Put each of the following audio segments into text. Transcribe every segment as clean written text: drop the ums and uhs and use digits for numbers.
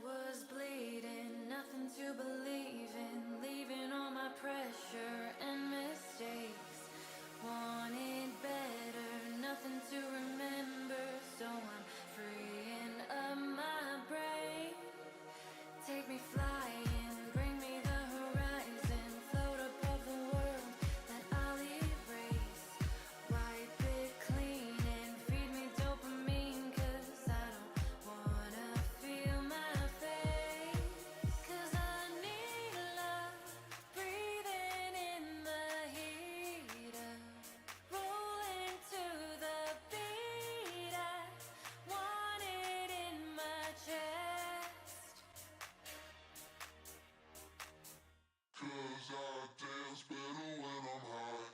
was bleeding, nothing to believe in, leaving all my pressure and mistakes. Wanted better, nothing to remember, so I'm freeing up my brain. Take me flying, bring me the horizon, float above the world that I'll erase. Wipe it clean and feed me dopamine, 'cause I don't wanna feel my face. 'Cause I need love, breathing in the heat of rolling to the beat. I want it in my chest. 'Cause I dance better when I'm high.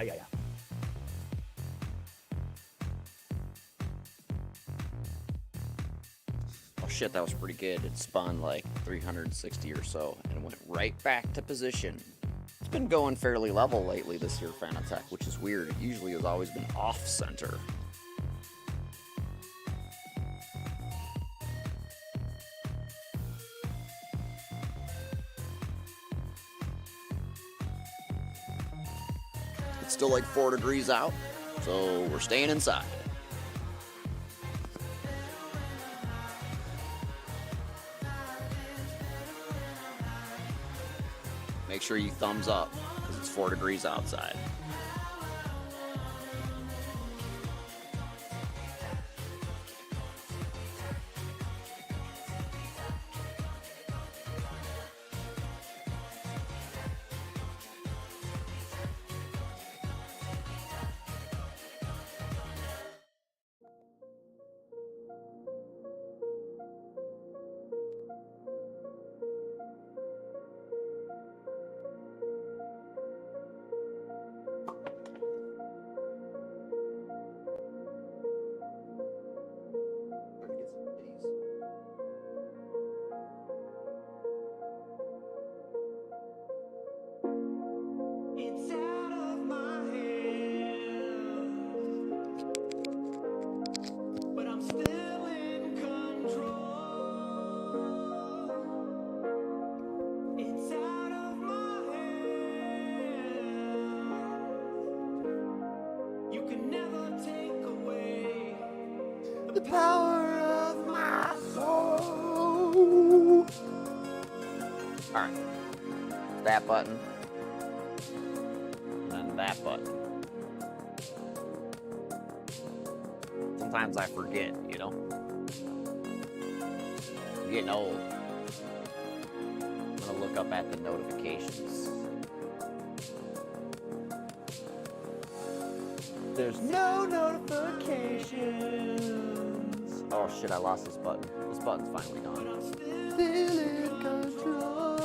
Yeah. Oh shit, that was pretty good. It spun like 360 or so and went right back to position. It's been going fairly level lately this year, Fanatec, which is weird. It usually has always been off-center. It's still like 4 degrees out, so we're staying inside. Make sure you thumbs up, because it's 4 degrees outside. It's out of my hands, but I'm still in control. It's out of my hands. You can never take away the power of my soul. Alright, that button. That button. Sometimes I forget, you know? I'm getting old. I'm gonna look up at the notifications. There's no notifications. Oh shit, I lost this button. This button's finally gone. Still in control.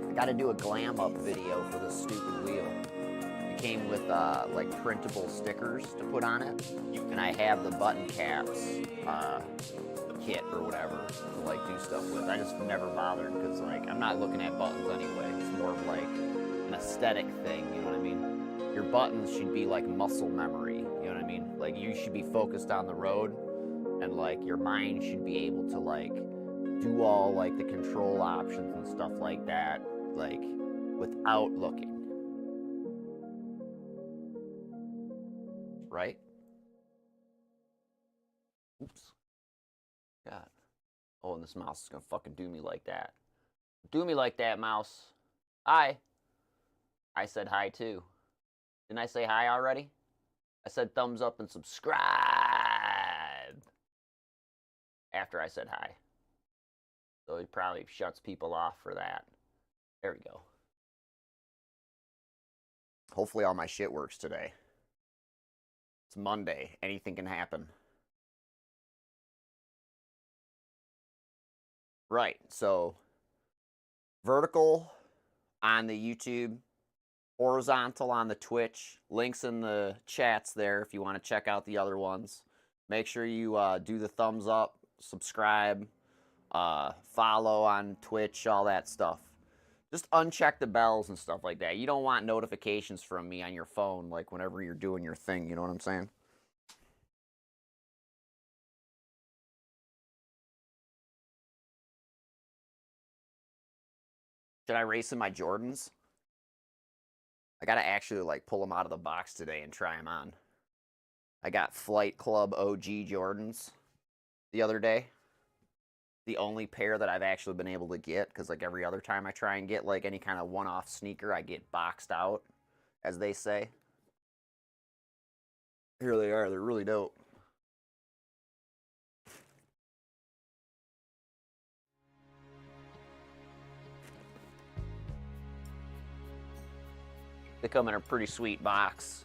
I gotta do a glam up video for this stupid wheel. came with like printable stickers to put on it, and I have the button caps kit or whatever to like do stuff with. I just never bothered because like I'm not looking at buttons anyway. It's more of like an aesthetic thing, you know what I mean? Your buttons should be like muscle memory, you know what I mean? Like you should be focused on the road, and like your mind should be able to like do all like the control options and stuff like that, like without looking. Right? Oops. God. Oh, and this mouse is gonna fucking do me like that. Do me like that, mouse. Hi. I said hi too. Didn't I say hi already? I said thumbs up and subscribe after I said hi. So it probably shuts people off for that. There we go. Hopefully all my shit works today. It's Monday. Anything can happen. Right. So vertical on the YouTube, horizontal on the Twitch. Links in the chats there if you want to check out the other ones. Make sure you do the thumbs up, subscribe, follow on Twitch, all that stuff. Just uncheck the bells and stuff like that. You don't want notifications from me on your phone, like whenever you're doing your thing, you know what I'm saying? Should I race in my Jordans? I gotta actually like pull them out of the box today and try them on. I got Flight Club OG Jordans the other day. The only pair that I've actually been able to get, because like every other time I try and get like any kind of one-off sneaker, I get boxed out, as they say. Here they are. They're really dope. They come in a pretty sweet box.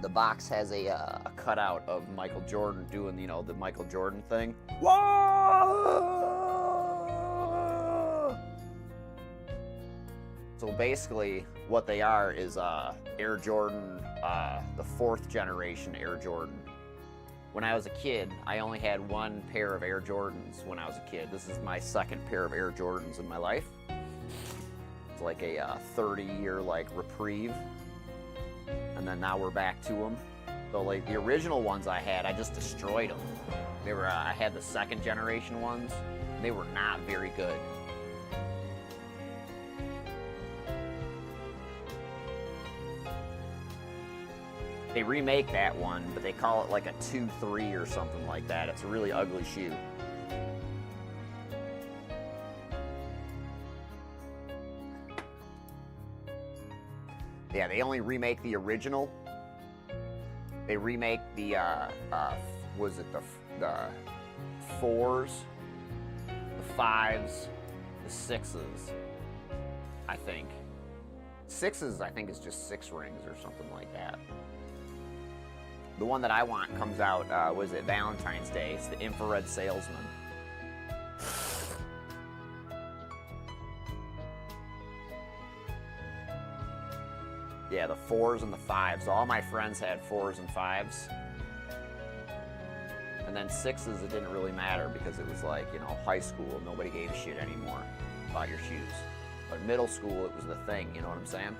The box has a cutout of Michael Jordan doing, you know, the Michael Jordan thing. Whoa! So basically, what they are is Air Jordan, the 4th generation Air Jordan. When I was a kid, I only had one pair of Air Jordans when I was a kid. This is my 2nd pair of Air Jordans in my life. It's like a 30-year like reprieve. And then now we're back to them. So like the original ones I had, I just destroyed them. They were I had the 2nd generation ones. They were not very good. They remake that one, but they call it like a 2-3 or something like that. It's a really ugly shoe. Yeah, they only remake the original. They remake the was it the 4s, the 5s, the 6s, I think. 6s, I think, is just 6 rings or something like that. The one that I want comes out, was it Valentine's Day? It's the Infrared Salesman. Yeah, the 4s and the 5s. All my friends had 4s and 5s. And then 6s, it didn't really matter because it was like, you know, high school. Nobody gave a shit anymore about your shoes. But middle school, it was the thing, you know what I'm saying?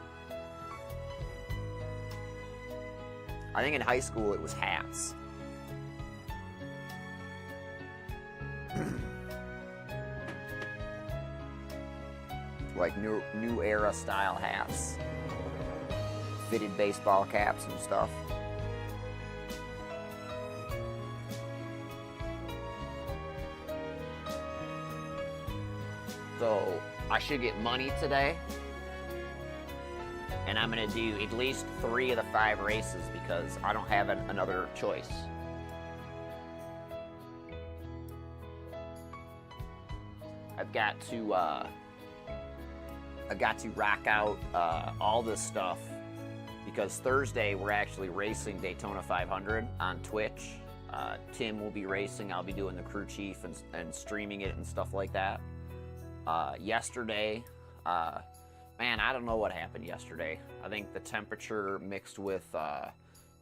I think in high school, it was hats. Like new era style hats. Fitted baseball caps and stuff. So I should get money today. And I'm going to do at least 3 of the 5 races because I don't have another choice. I've got to rock out all this stuff because Thursday we're actually racing Daytona 500 on Twitch. Tim will be racing. I'll be doing the crew chief and streaming it and stuff like that. Yesterday, man, I don't know what happened yesterday. I think the temperature mixed with,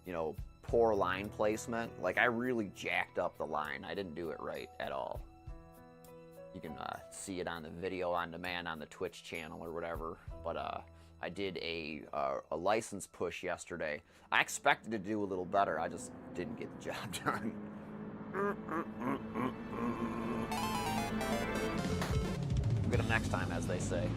you know, poor line placement. Like, I really jacked up the line. I didn't do it right at all. You can see it on the video on demand on the Twitch channel or whatever. But I did a license push yesterday. I expected to do a little better. I just didn't get the job done. We'll get them next time, as they say.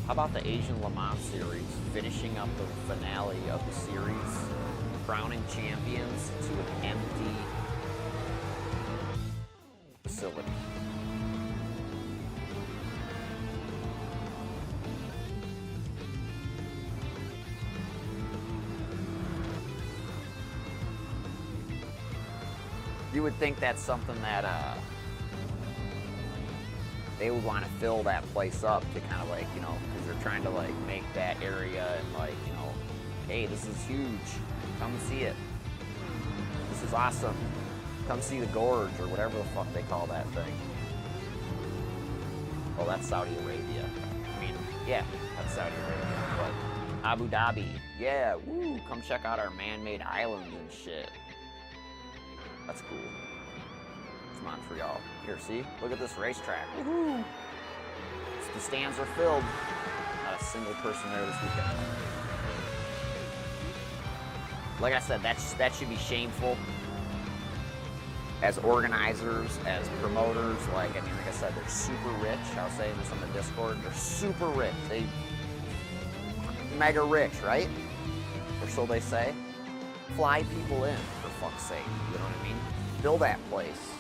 How about the Asian Le Mans series finishing up the finale of the series, crowning champions to an empty facility? You would think that's something that they would want to fill that place up to kind of like, you know, because they're trying to like make that area and like, you know, hey, this is huge. Come and see it. This is awesome. Come see the gorge or whatever the fuck they call that thing. Oh, that's Saudi Arabia. I mean, yeah, that's Saudi Arabia. But Abu Dhabi, yeah, woo, come check out our man-made islands and shit. That's cool. It's Montreal. Here, see? Look at this racetrack. Woohoo! The stands are filled. Not a single person there this weekend. Like I said, that should be shameful. As organizers, as promoters, like I said, they're super rich. I was saying this on the Discord. They're super rich. They mega rich, right? Or so they say. Fly people in, for fuck's sake. You know what I mean? Fill that place.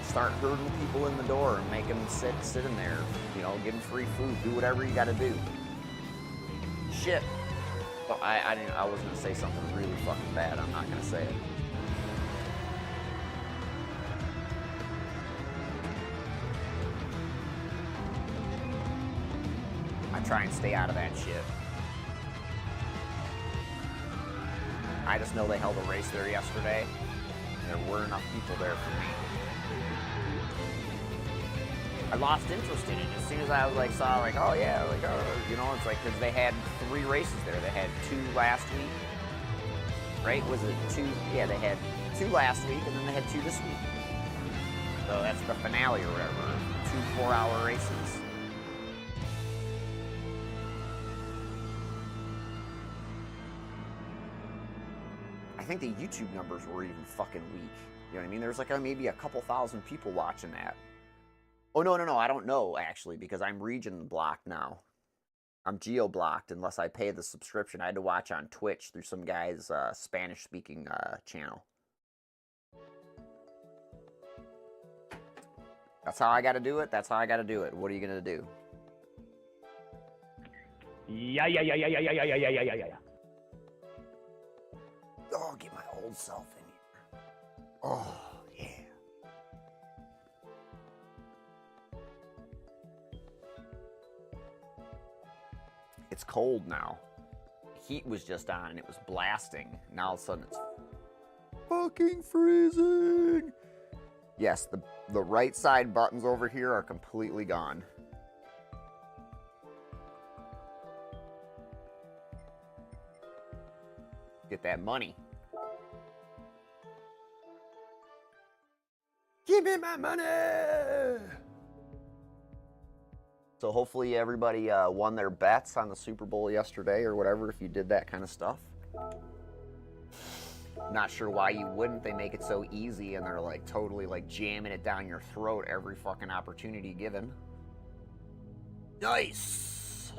Start herding people in the door and make them sit in there. You know, give them free food. Do whatever you got to do. Shit. Well, I was gonna say something really fucking bad. I'm not gonna say it. I try and stay out of that shit. I just know they held a race there yesterday. And there were enough people there for me. I lost interest in it as soon as I was like saw like, oh yeah, like, oh, you know, it's like because they had 3 races there. They had 2 last week, right? Was it 2? Yeah, they had 2 last week and then they had 2 this week. So that's the finale or whatever. 2 4-hour races. I think the YouTube numbers were even fucking weak. You know what I mean? There's like maybe a couple thousand people watching that. Oh, no, I don't know, actually, because I'm region blocked now. I'm geo-blocked unless I pay the subscription. I had to watch on Twitch through some guy's Spanish-speaking channel. That's how I gotta do it. That's how I gotta do it. What are you gonna do? Yeah. Oh, get my old self in here. Oh, yeah. It's cold now. Heat was just on and it was blasting. Now all of a sudden it's fucking freezing. Yes, the right side buttons over here are completely gone. Get that money. Give me my money! So hopefully everybody won their bets on the Super Bowl yesterday or whatever if you did that kind of stuff. Not sure why you wouldn't. They make it so easy and they're like totally like jamming it down your throat every fucking opportunity given. Nice!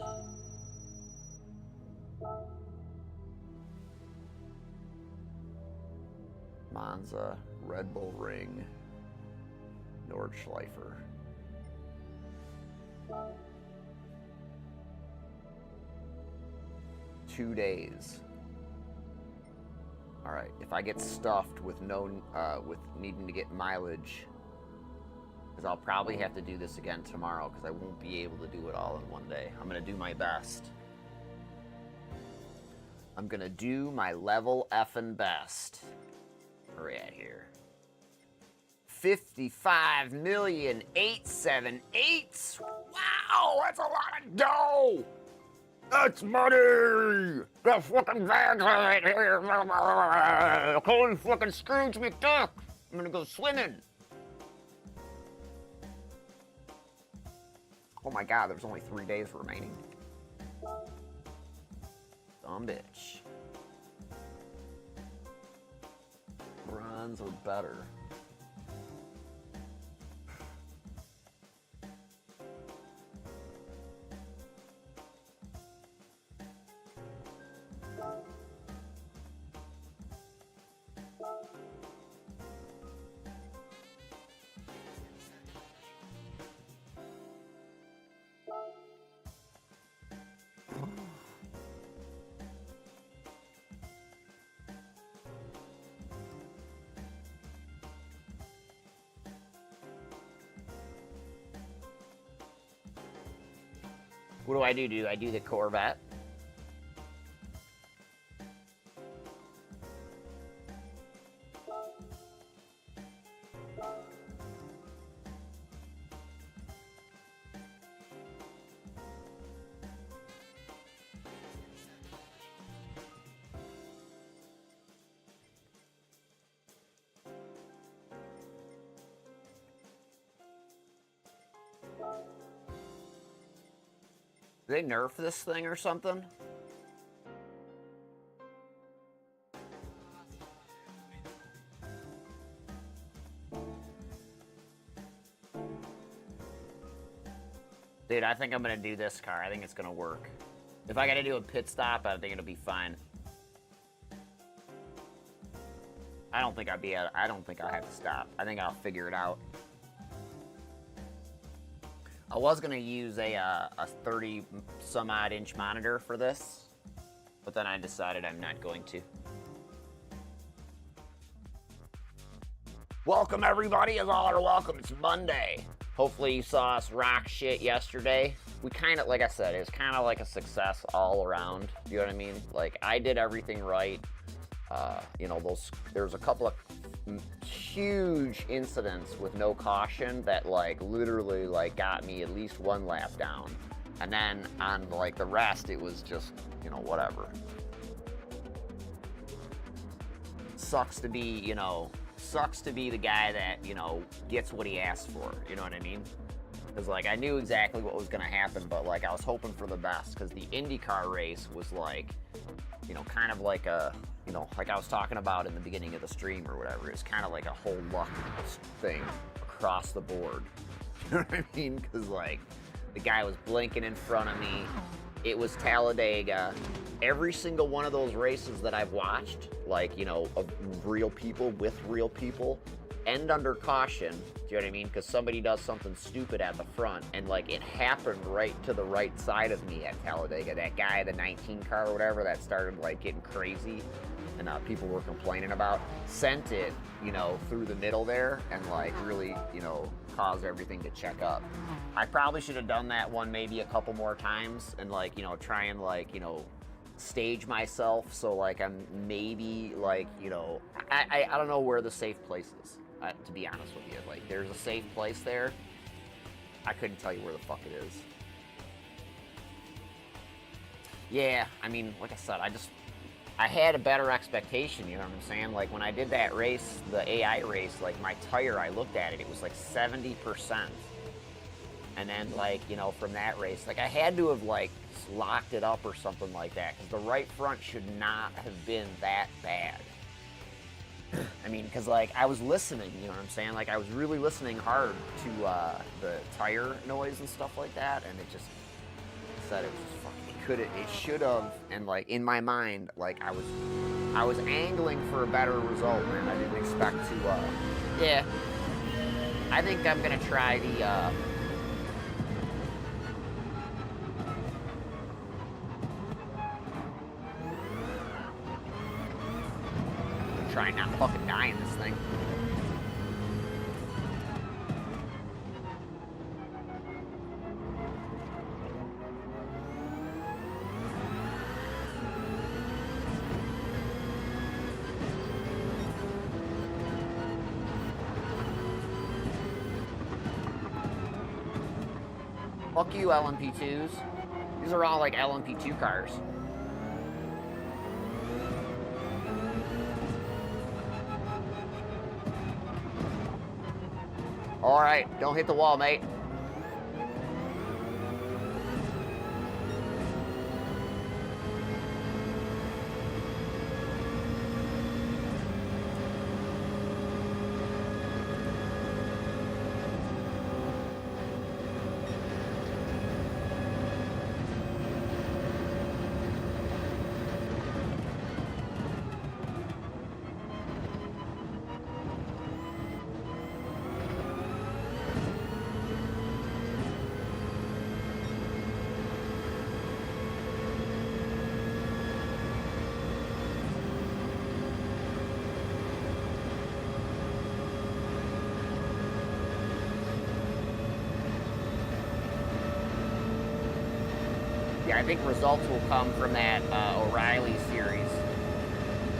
Monza, Red Bull Ring, Nordschleifer. 2 days. All right. If I get stuffed with with needing to get mileage, because I'll probably have to do this again tomorrow because I won't be able to do it all in one day. I'm gonna do my best. I'm gonna do my level effing best. Where are we at here? 55,878. Wow, that's a lot of dough. That's money. That's fucking bags right here. Holy fucking Scrooge McDuck. I'm gonna go swimming. Oh my God, there's only 3 days remaining. Dumb bitch. Bronze or better. What do I do? Do I do the Corvette? Do they nerf this thing or something? Dude, I think I'm gonna do this car. I think it's gonna work. If I gotta do a pit stop, I think it'll be fine. I don't think I'll have to stop. I think I'll figure it out. I was gonna use a 30 some odd inch monitor for this, but then I decided I'm not going to. Welcome everybody, as all are welcome. It's Monday. Hopefully you saw us rock shit yesterday. We kind of, like I said, it was kind of like a success all around. You know what I mean? Like, I did everything right. You know, there's a couple of huge incidents with no caution that like literally like got me at least one lap down, and then on like the rest it was just, you know, whatever. Sucks to be the guy that, you know, gets what he asked for, you know what I mean? Because like I knew exactly what was gonna happen, but like I was hoping for the best, because the IndyCar race was like, you know, kind of like a, you know, like I was talking about in the beginning of the stream or whatever, it's kind of like a whole luck thing across the board. You know what I mean? Because like the guy was blinking in front of me. It was Talladega. Every single one of those races that I've watched, like, you know, of real people with real people, end under caution. Do you know what I mean? Because somebody does something stupid at the front, and like it happened right to the right side of me at Talladega. That guy, the 19 car or whatever, that started like getting crazy, and people were complaining about, sent it, you know, through the middle there, and like really, you know, caused everything to check up. I probably should have done that one maybe a couple more times, and like, you know, try and like, you know, stage myself so like I'm maybe like, you know, I don't know where the safe place is. To be honest with you, like there's a safe place there. I couldn't tell you where the fuck it is. Yeah, I mean, like I said, I had a better expectation, you know what I'm saying? Like when I did that race, the AI race, like my tire, I looked at it, it was like 70%. And then like, you know, from that race, like I had to have like locked it up or something like that, because the right front should not have been that bad. I mean, because like I was listening, you know what I'm saying? Like I was really listening hard to the tire noise and stuff like that, and it just said it was just fucking, it should have, and like in my mind, like I was angling for a better result, man. I didn't expect to, yeah. I think I'm gonna try the, try not fucking die in this thing. Fuck you, LMP2s. These are all like LMP2 cars. Alright, don't hit the wall, mate. Yeah, I think results will come from that O'Reilly series.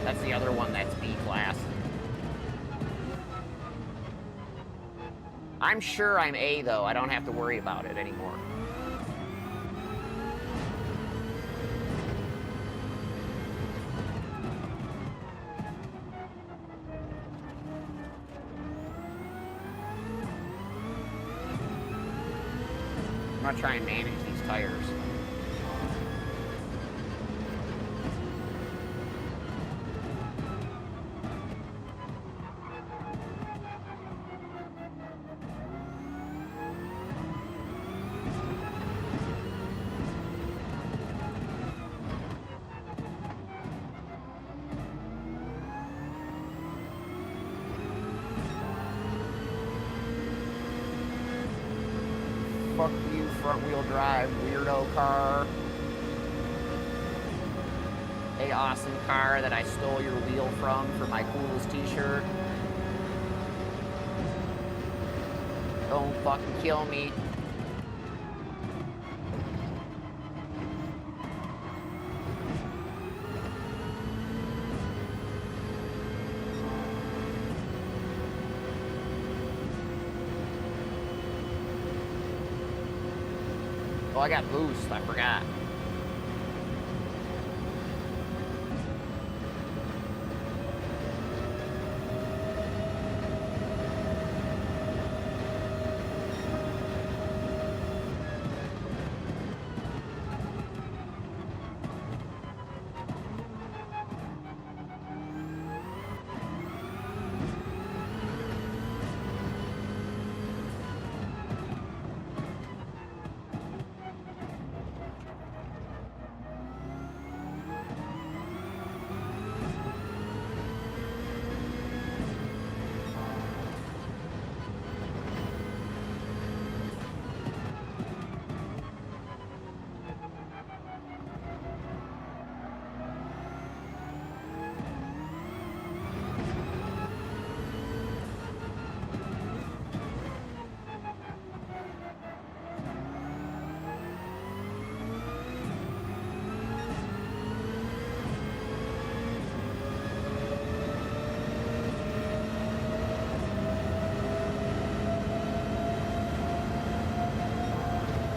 That's the other one that's B-class. I'm sure I'm A, though. I don't have to worry about it anymore. I'm gonna try and manage these tires. Fuck you, front-wheel drive, weirdo car. Hey, awesome car that I stole your wheel from for my coolest t-shirt. Don't fucking kill me. Oh, I got boost, I forgot.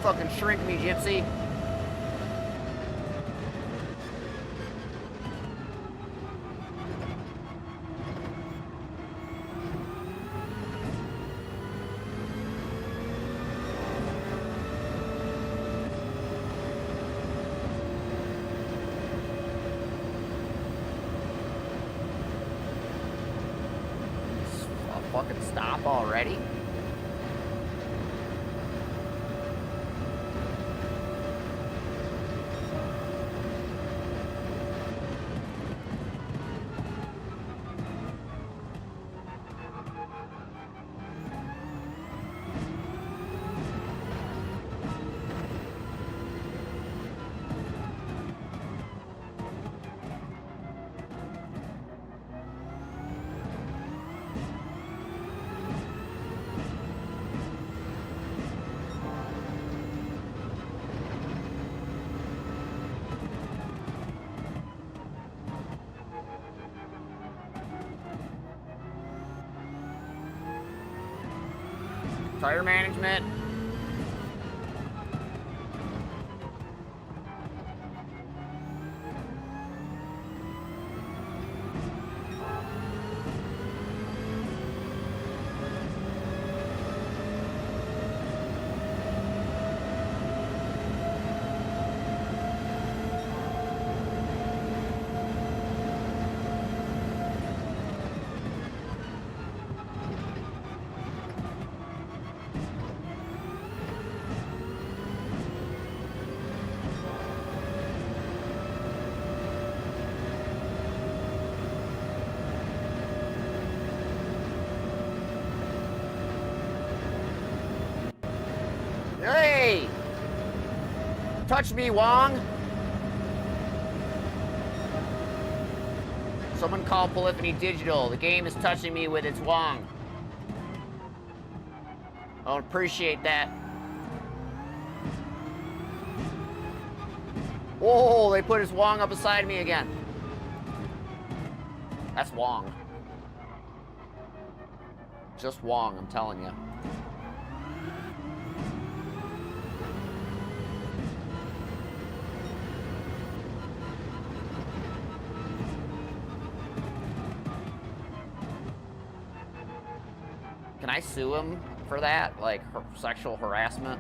Fucking shrink me, gypsy. Fucking stop already. Tire management. touch me, Wong. Someone call Polyphony Digital. The game is touching me with its Wong. I don't appreciate that. Whoa, they put his Wong up beside me again. That's Wong. Just Wong, I'm telling you. Can I sue him for that? Like, sexual harassment?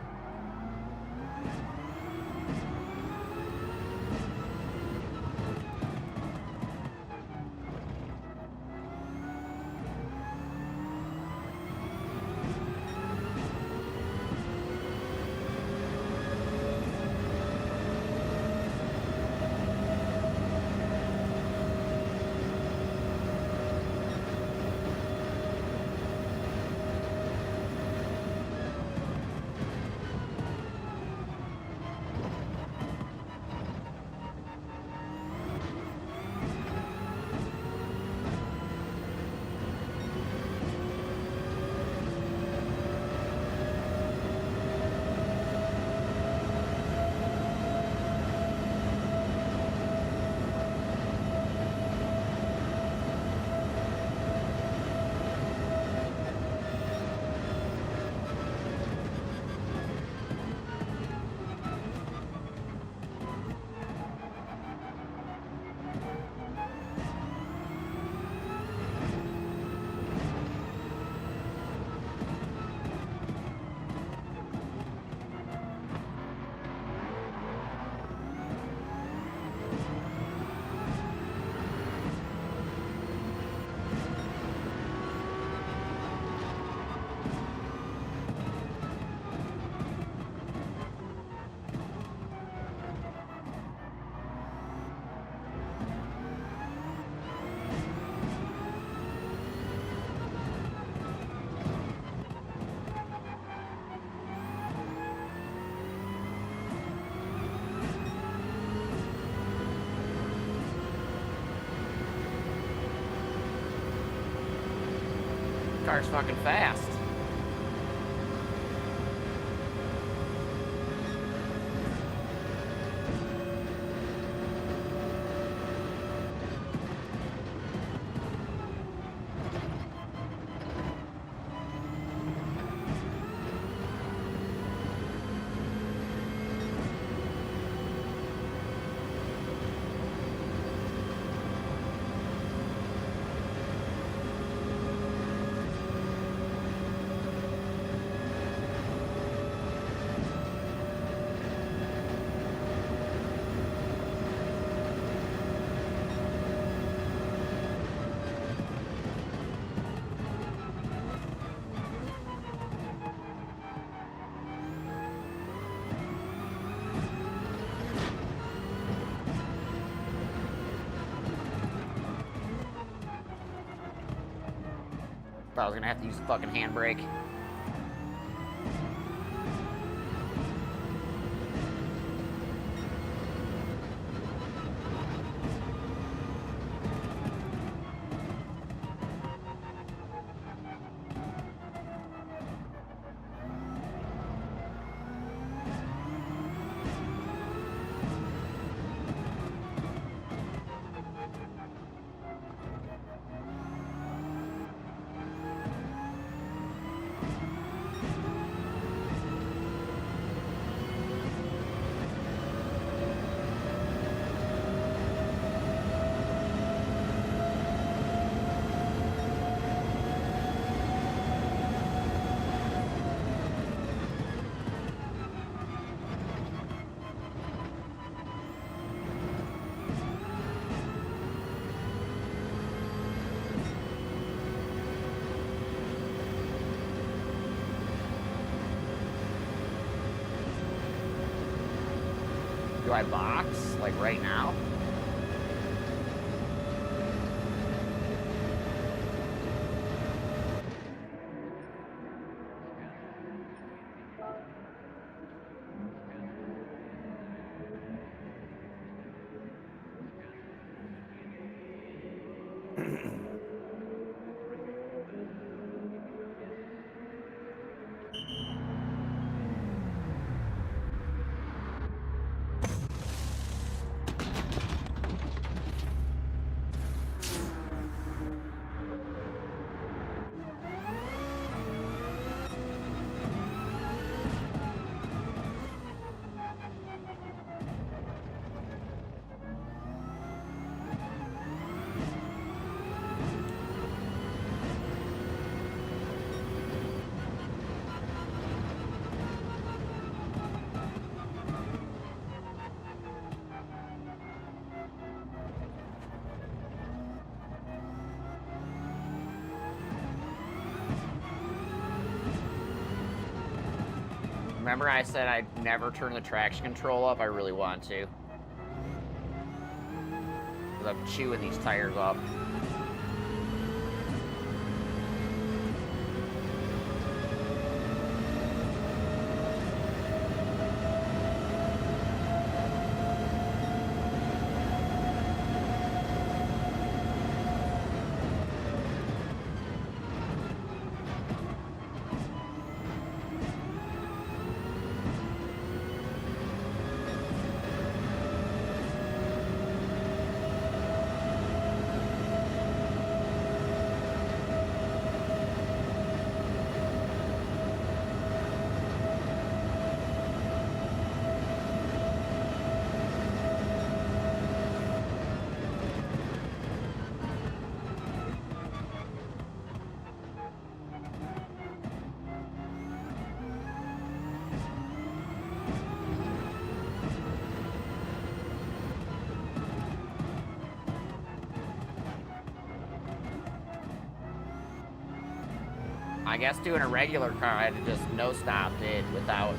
Car's fucking fast. Thought I was gonna have to use the fucking handbrake. Do I box, like right now? Remember I said I'd never turn the traction control up? I really want to. Because I'm chewing these tires up. I guess doing a regular car, I had to just no-stopped it without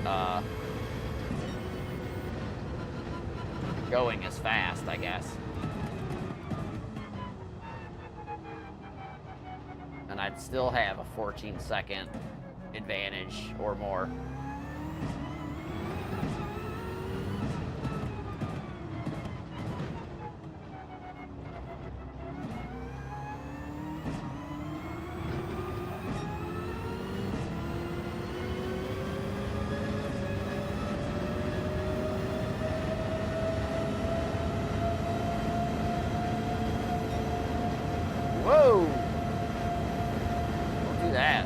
going as fast, I guess. And I'd still have a 14-second advantage or more. Whoa! Don't do that.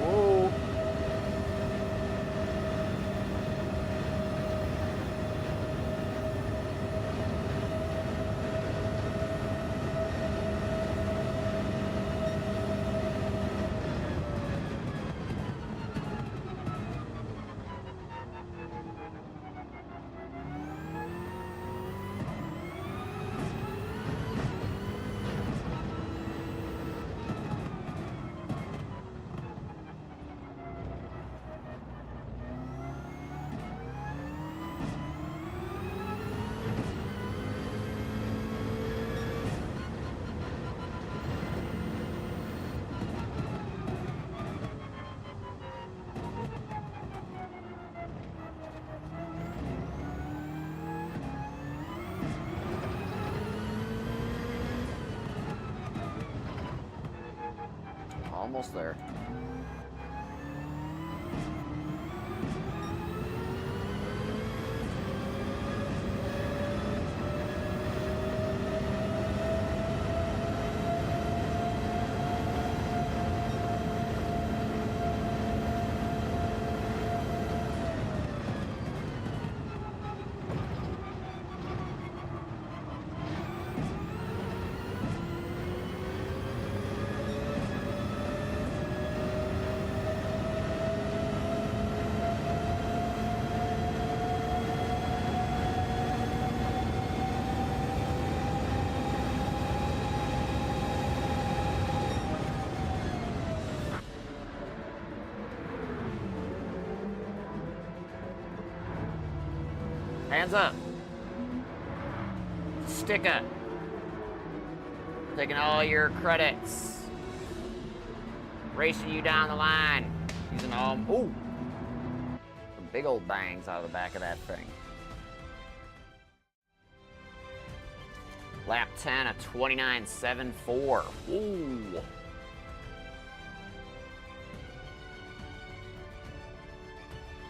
Whoa! Almost there. Hands up. Sticker. Taking all your credits. Racing you down the line. Using all... Ooh! Some big old bangs out of the back of that thing. Lap 10 at 29.74. Ooh!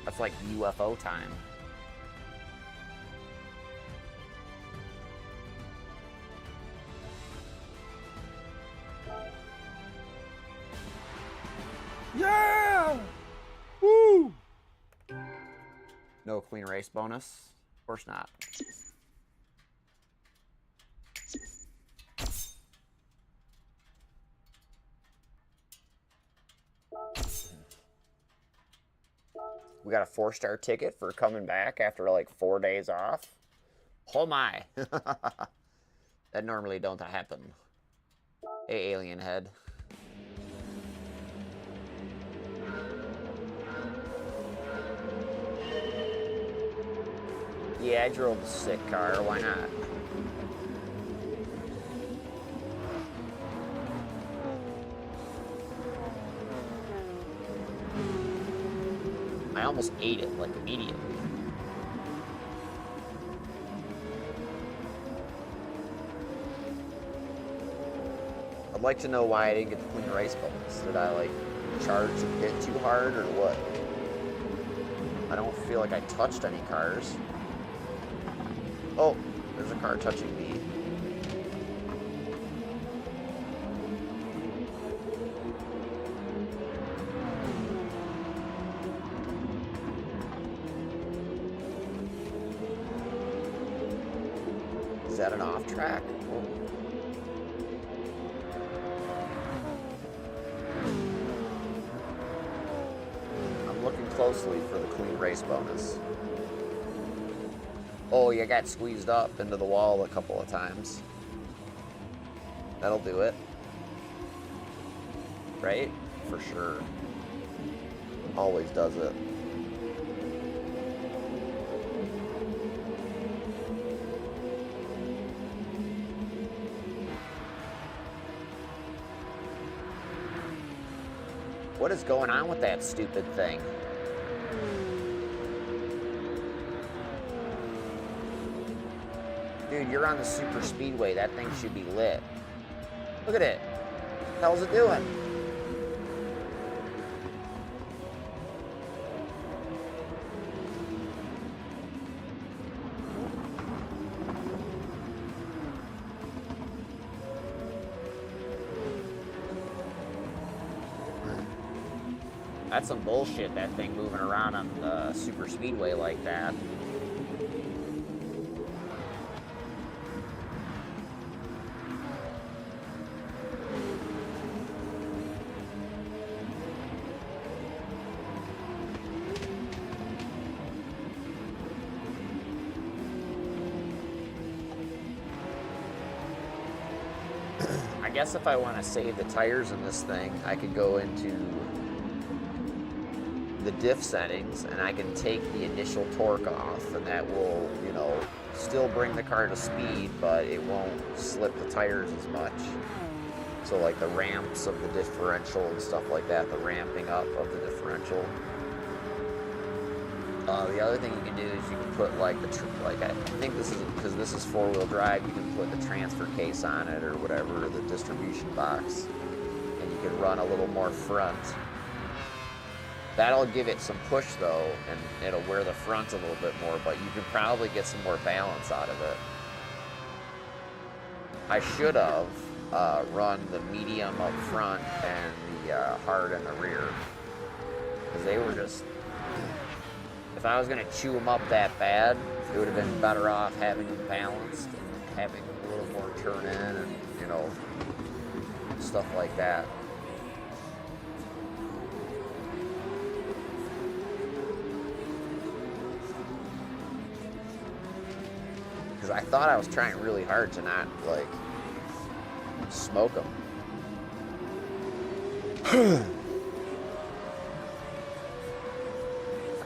That's like UFO time. Yeah! Woo! No clean race bonus? Of course not. We got a 4-star ticket for coming back after like 4 days off. Oh my. That normally don't happen. Hey, alien head. Yeah, I drove the sick car. Why not? I almost ate it, like, immediately. I'd like to know why I didn't get the clean race bonus. Did I, like, charge a bit too hard, or what? I don't feel like I touched any cars. Oh, there's a car touching me. Is that an off track? Oh. I'm looking closely for the clean race bonus. Oh, you got squeezed up into the wall a couple of times. That'll do it. Right? For sure. Always does it. What is going on with that stupid thing? Dude, you're on the super speedway. That thing should be lit. Look at it. What the hell's it doing? That's some bullshit, that thing moving around on the super speedway like that. I guess if I want to save the tires in this thing, I could go into the diff settings and I can take the initial torque off, and that will, you know, still bring the car to speed, but it won't slip the tires as much. So like the ramps of the differential and stuff like that, the ramping up of the differential. The other thing you can do is you can put like I think this is because this is 4-wheel drive. You can put the transfer case on it or whatever, the distribution box, and you can run a little more front. That'll give it some push though, and it'll wear the front a little bit more. But you can probably get some more balance out of it. I should have run the medium up front and the hard in the rear, because they were just. If I was going to chew them up that bad, it would have been better off having them balanced and having a little more turn in and, you know, stuff like that. Because I thought I was trying really hard to not, like, smoke them.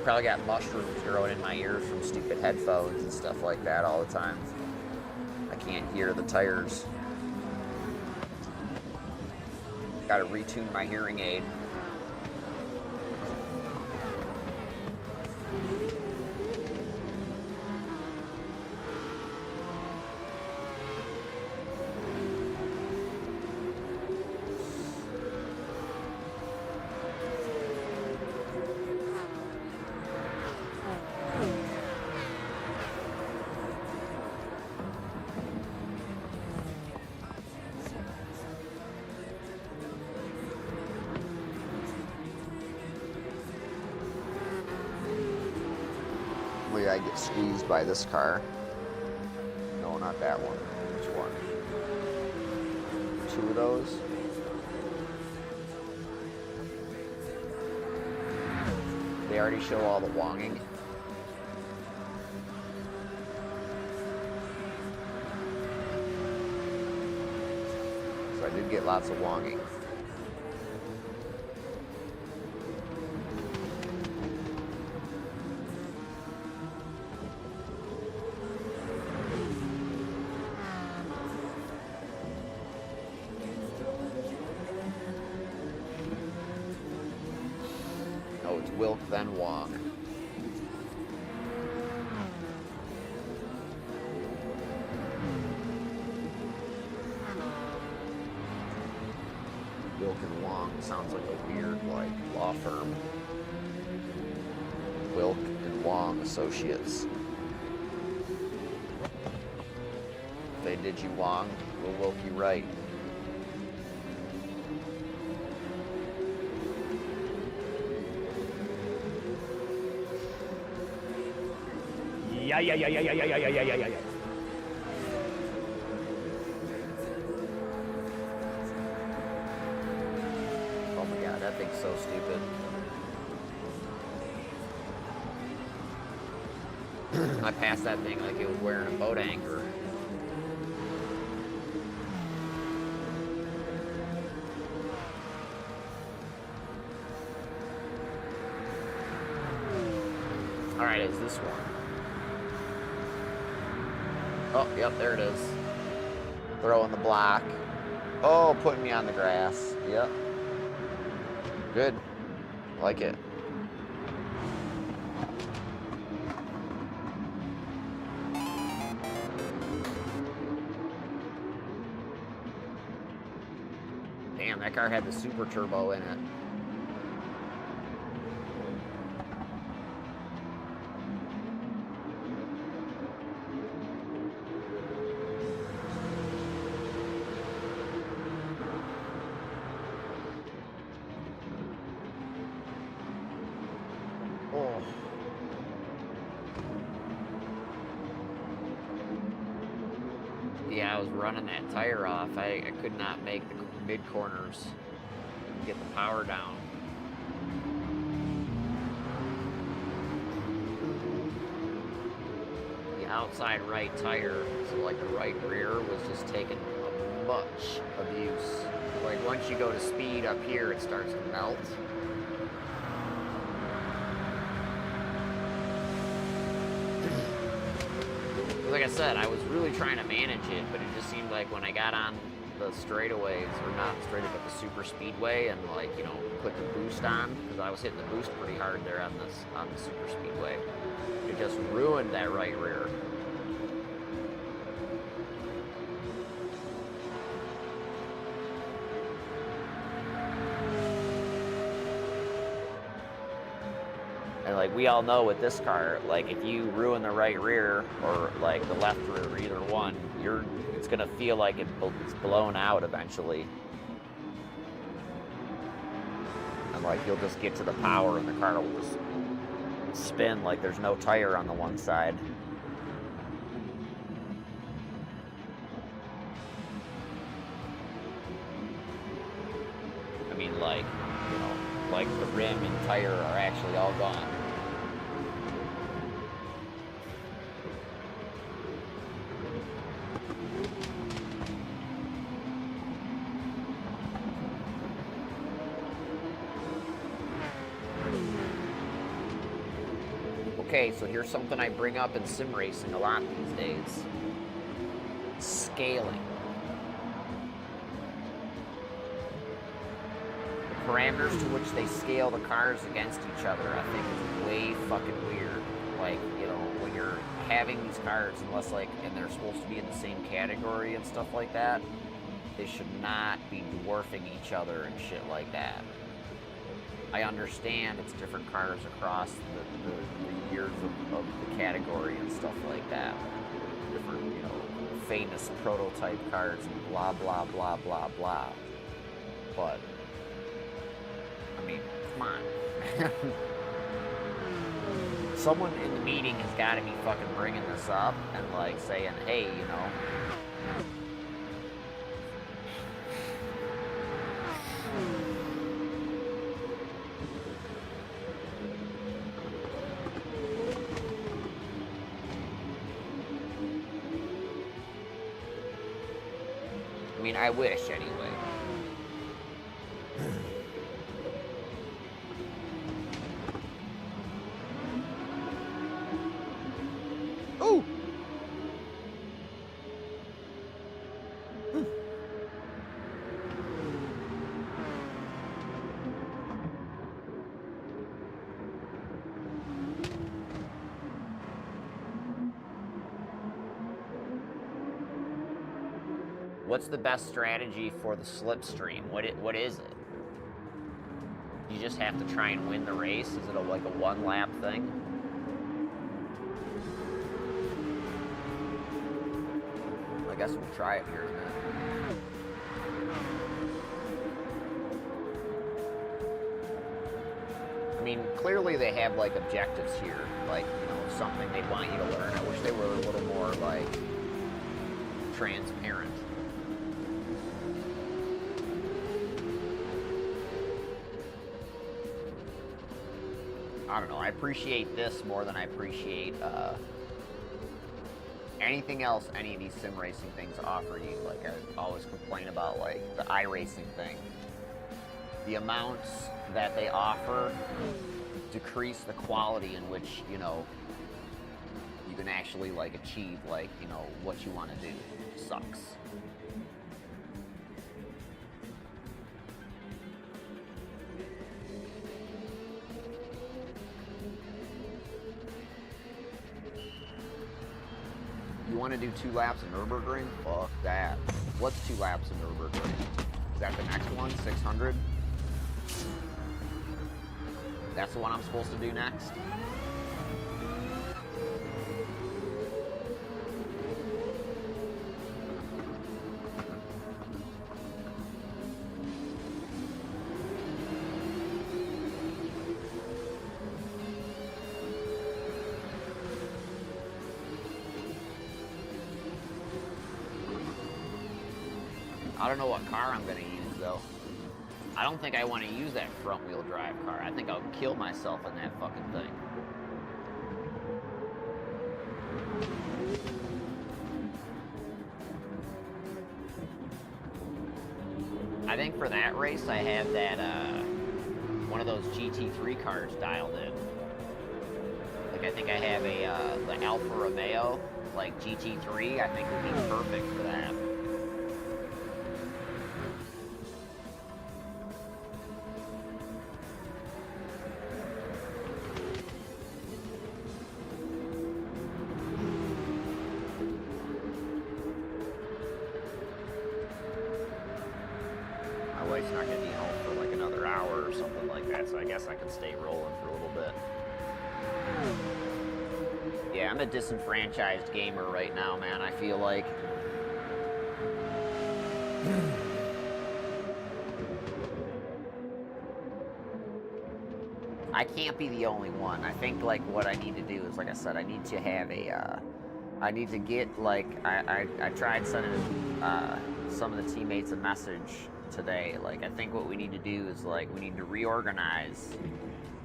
Probably got mushrooms growing in my ears from stupid headphones and stuff like that all the time. I can't hear the tires. Got to retune my hearing aid. I get squeezed by this car. No, not that one. Which one? Two of those. They already show all the wonging. So I did get lots of wonging. Wilk, then Wong. Wilk and Wong sounds like a weird, like, law firm. Wilk and Wong Associates. If they did you wrong, we'll Wilk you right. Yeah. Oh my god, that thing's so stupid. I passed that thing like it was wearing a boat anchor. Alright, is this one? Oh, yep, there it is. Throwing the block. Oh, putting me on the grass. Yep. Good. Like it. Damn, that car had the super turbo in it. Yeah, I was running that tire off. I could not make the mid-corners get the power down. The outside right tire, so like the right rear, was just taking much abuse. Like once you go to speed up here, it starts to melt. Like I said, I was really trying to manage it, but it just seemed like when I got on the straightaways, or not straightaways, but the super speedway, and like, you know, put the boost on, because I was hitting the boost pretty hard there on the super speedway. It just ruined that right rear. And like we all know with this car, like if you ruin the right rear or like the left rear, either one, it's gonna feel like it's blown out eventually. And like you'll just get to the power and the car will just spin like there's no tire on the one side. I mean, like, you know, like the rim and tire are actually all gone. Okay, so here's something I bring up in sim racing a lot these days. Scaling. parameters to which they scale the cars against each other, I think is way fucking weird. Like, you know, when you're having these cars, unless like, and they're supposed to be in the same category and stuff like that, they should not be dwarfing each other and shit like that. I understand it's different cars across the years of the category and stuff like that. Different, you know, famous prototype cars and blah, blah, blah, blah, blah. But, I mean, come on. Someone in the meeting has got to be fucking bringing this up and, like, saying, hey, you know, I mean, I wish, anyway. Ooh! What's the best strategy for the slipstream? What is it? You just have to try and win the race? Is it like a one-lap thing? I guess we'll try it here in a minute. I mean, clearly they have like objectives here, like, you know, something they want you to learn. I wish they were a little more like transparent. I don't know, I appreciate this more than I appreciate anything else any of these sim racing things offer you. Like, I always complain about, like, the iRacing thing. The amounts that they offer decrease the quality in which, you know, you can actually, like, achieve, like, you know, what you want to do. It sucks. You want to do 2 laps of Nürburgring? Fuck that. What's 2 laps of Nürburgring? Is that the next one? 600? That's the one I'm supposed to do next? I don't know what car I'm going to use, though. I don't think I want to use that front-wheel drive car. I think I'll kill myself in that fucking thing. I think for that race, I have that, one of those GT3 cars dialed in. Like, I think I have the Alfa Romeo, like, GT3, I think would be perfect for that. It's not going to be home for like another hour or something like that, so I guess I can stay rolling for a little bit. Yeah, I'm a disenfranchised gamer right now, man, I feel like. I can't be the only one. I think, like, what I need to do is, like I said, I need to have a, I need to get, like, I tried sending some of the teammates a message today. Like, I think what we need to do is, like, we need to reorganize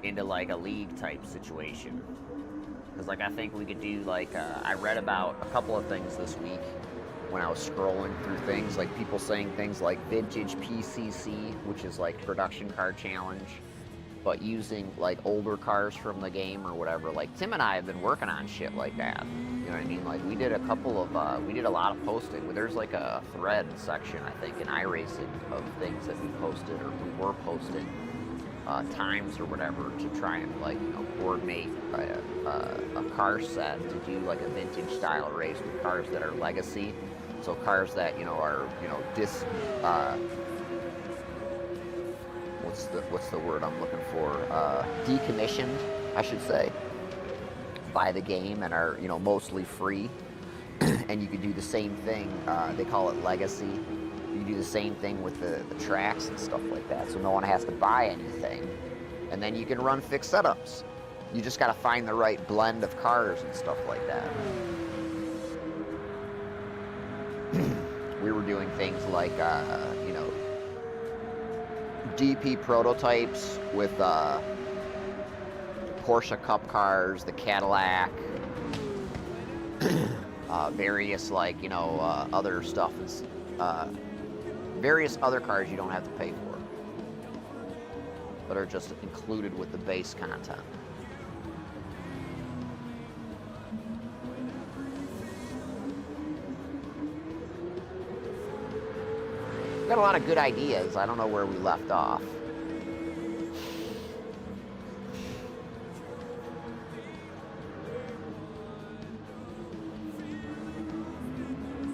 into, like, a league type situation. Because, like, I think we could do, like, I read about a couple of things this week when I was scrolling through things, like people saying things like Vintage PCC, which is like Production Car Challenge, but using like older cars from the game or whatever. Like Tim and I have been working on shit like that. You know what I mean? Like we did a couple of, we did a lot of posting. There's like a thread section, I think, in iRacing of things that we posted or we were posting times or whatever to try and like, you know, coordinate a car set to do like a vintage style race with cars that are legacy. So cars that, you know, are, you know, what's the word I'm looking for? Decommissioned, I should say, by the game and are, you know, mostly free. And you could do the same thing. They call it legacy. You do the same thing with the tracks and stuff like that, so no one has to buy anything. And then you can run fixed setups. You just got to find the right blend of cars and stuff like that. We were doing things like, you know, DP prototypes with Porsche Cup cars, the Cadillac, various like, you know, other stuff, various other cars you don't have to pay for, but are just included with the base content. Got a lot of good ideas. I don't know where we left off.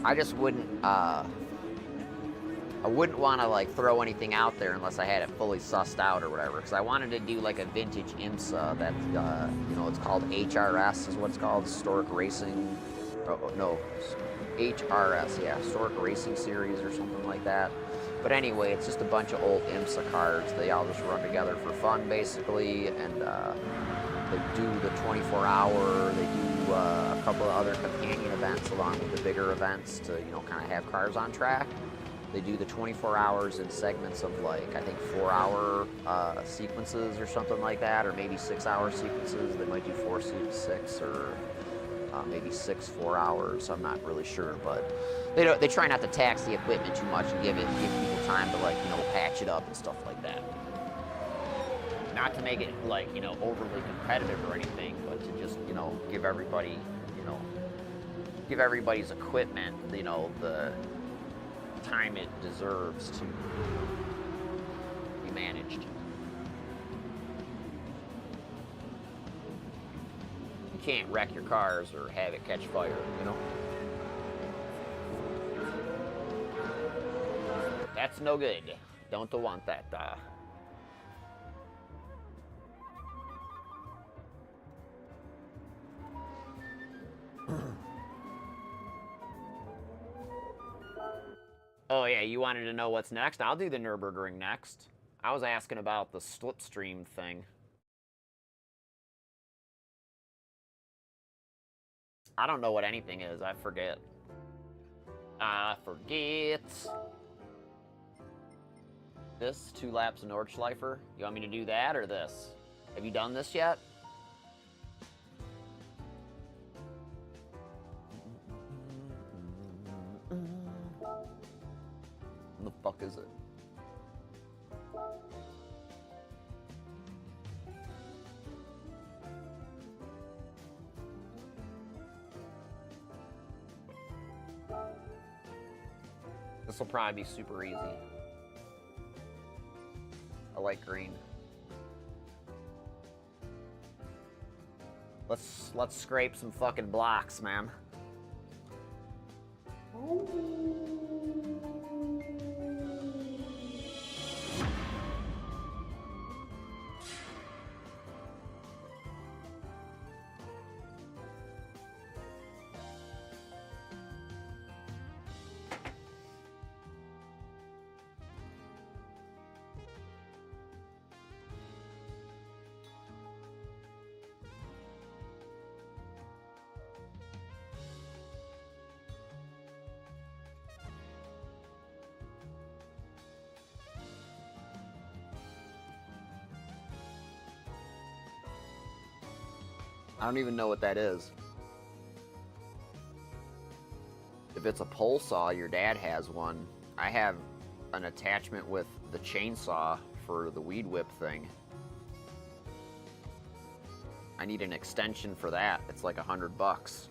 I just wouldn't, I wouldn't want to like throw anything out there unless I had it fully sussed out or whatever. Because I wanted to do like a vintage IMSA that, you know, it's called HRS is what it's called, Historic Racing. Oh, no, HRS, yeah, Historic Racing Series or something like that. But anyway, it's just a bunch of old IMSA cars. They all just run together for fun, basically, and they do the 24-hour. They do a couple of other companion events along with the bigger events to, you know, kind of have cars on track. They do the 24 hours in segments of like, I think 4-hour sequences or something like that, or maybe 6-hour sequences. They might do 4, 6, or maybe 6 4-hours. I'm not really sure, but they try not to tax the equipment too much and give people time to, like, you know, patch it up and stuff like that. Not to make it like, you know, overly competitive or anything, but to just, you know, give everybody, you know, give everybody's equipment, you know, the time it deserves to be managed. You can't wreck your cars or have it catch fire, you know? That's no good. Don't want that. Oh yeah, you wanted to know what's next? I'll do the Nürburgring next. I was asking about the slipstream thing. I don't know what anything is. I forget. This, 2 laps of Nordschleifer. You want me to do that or this? Have you done this yet? What the fuck is it? This will probably be super easy. I like green. Let's scrape some fucking blocks, man. I don't even know what that is. If it's a pole saw, your dad has one. I have an attachment with the chainsaw for the weed whip thing. I need an extension for that. It's like $100.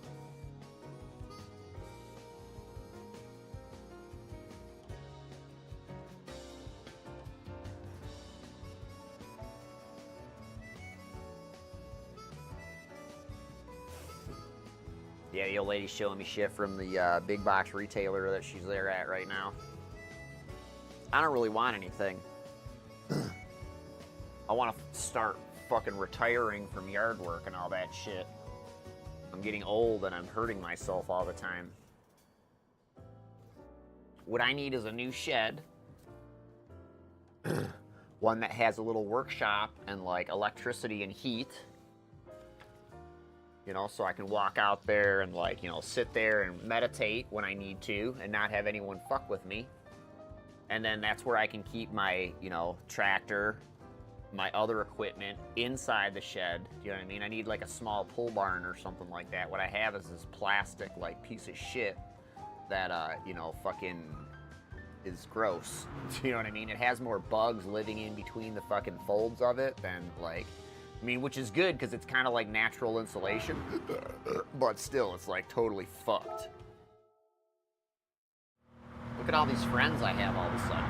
Yeah, the old lady's showing me shit from the big box retailer that she's there at right now. I don't really want anything. I want to start fucking retiring from yard work and all that shit. I'm getting old and I'm hurting myself all the time. What I need is a new shed. One that has a little workshop and like electricity and heat. You know, so I can walk out there and like, you know, sit there and meditate when I need to and not have anyone fuck with me. And then that's where I can keep my, you know, tractor, my other equipment inside the shed. Do you know what I mean? I need like a small pole barn or something like that. What I have is this plastic like piece of shit that, you know, fucking is gross. Do you know what I mean? It has more bugs living in between the fucking folds of it than like, I mean, which is good because it's kind of like natural insulation, but still, it's like totally fucked. Look at all these friends I have all of a sudden.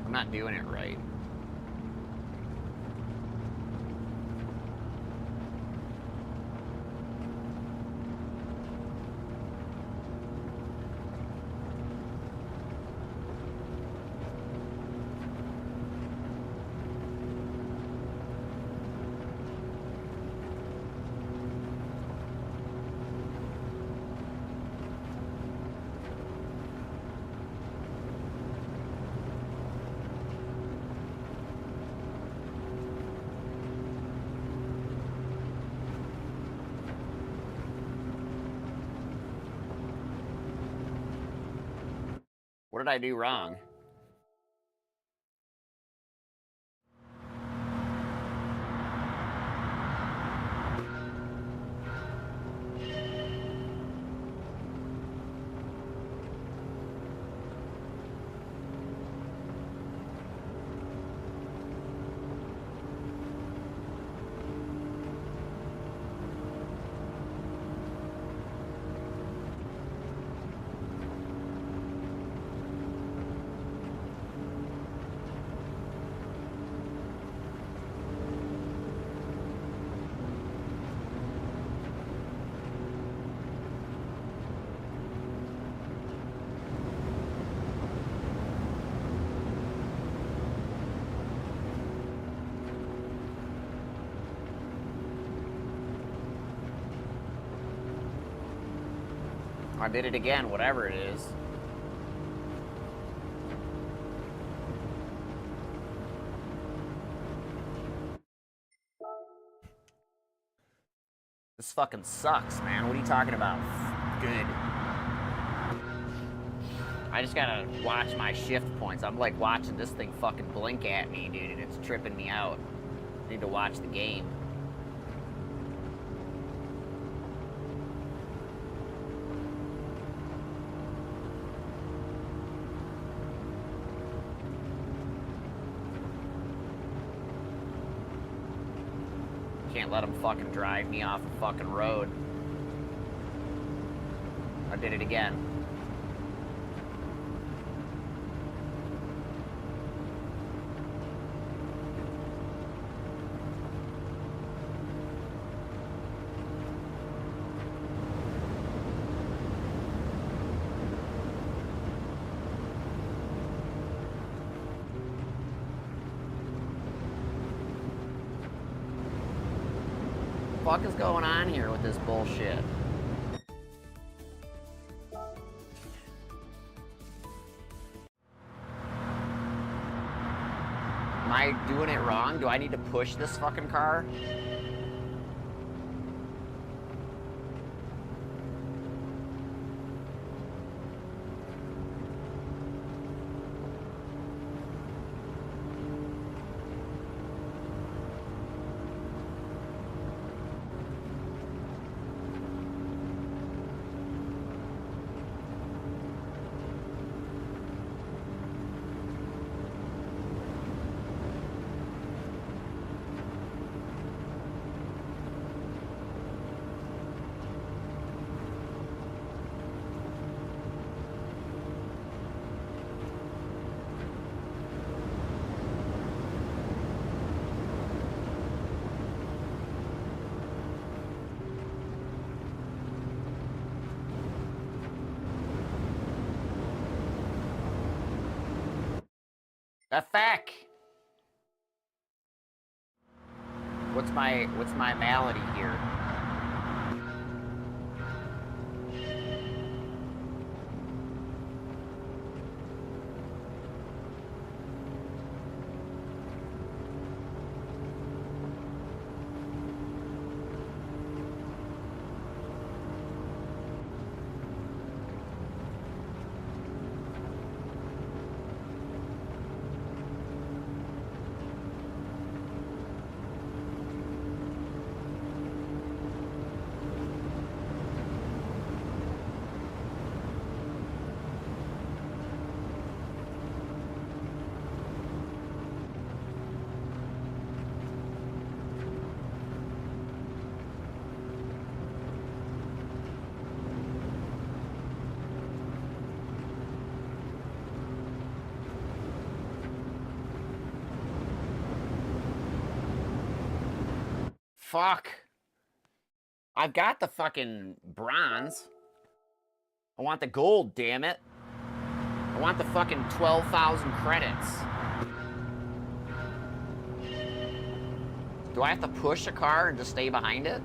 I'm not doing it right. What did I do wrong? I did it again, whatever it is. This fucking sucks, man. What are you talking about? Good. I just gotta watch my shift points. I'm like watching this thing fucking blink at me, dude, and it's tripping me out. I need to watch the game. Can't let them fucking drive me off the fucking road. I did it again. What the fuck is going on here with this bullshit? Am I doing it wrong? Do I need to push this fucking car? The feck? What's my malady here? Fuck. I've got the fucking bronze. I want the gold, damn it. I want the fucking 12,000 credits. Do I have to push a car and just stay behind it?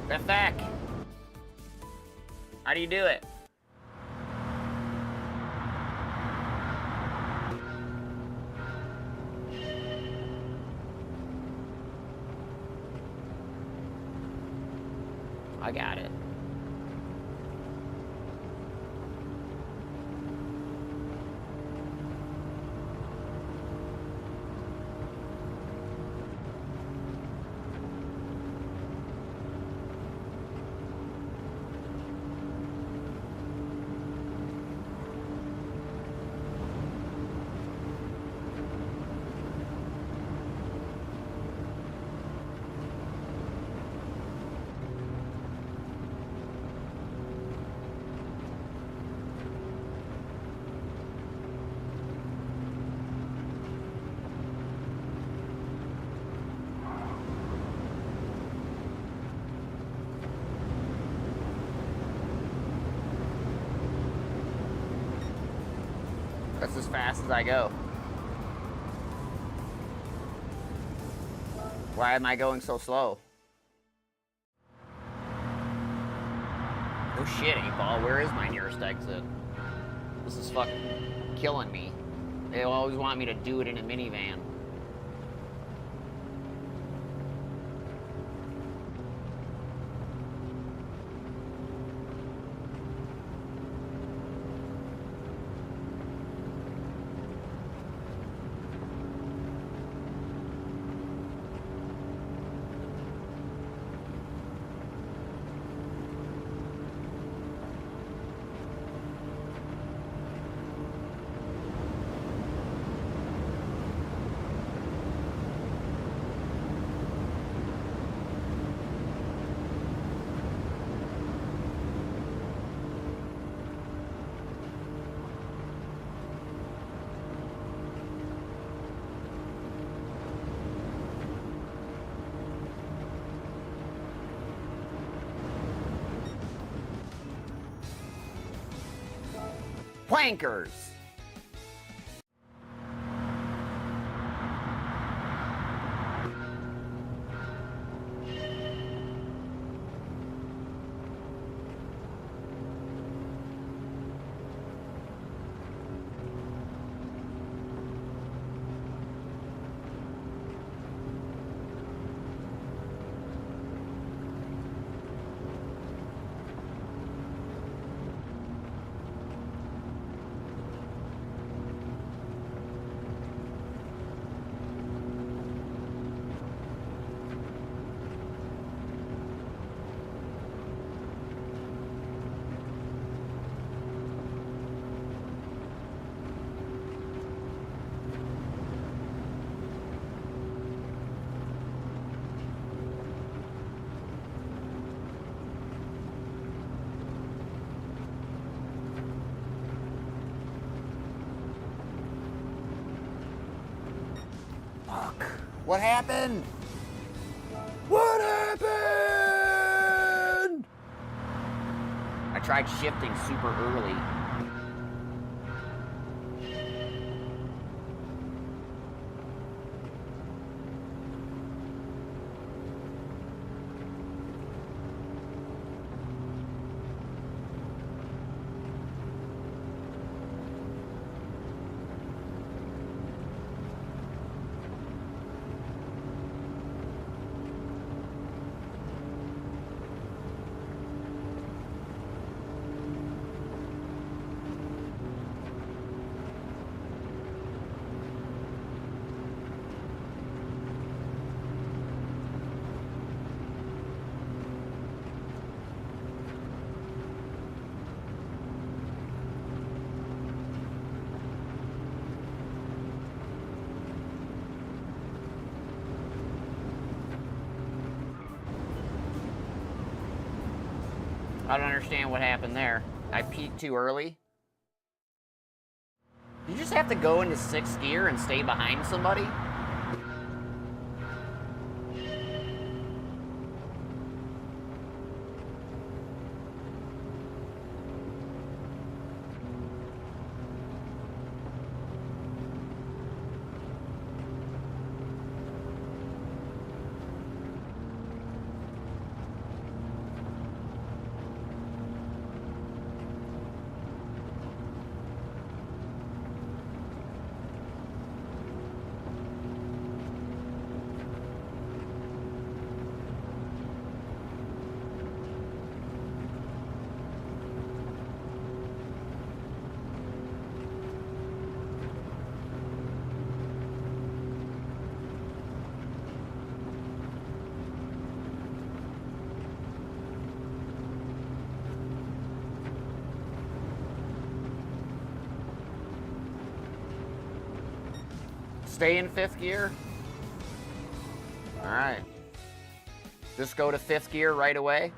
The feck? How do you do it? I got it. That's as fast as I go. Why am I going so slow? Oh shit, 8-Ball, where is my nearest exit? This is fucking killing me. They always want me to do it in a minivan. Plankers! What happened? What happened? I tried shifting super early. I don't understand what happened there. I peaked too early. You just have to go into 6th gear and stay behind somebody? Stay in 5th gear? Alright. Just go to 5th gear right away?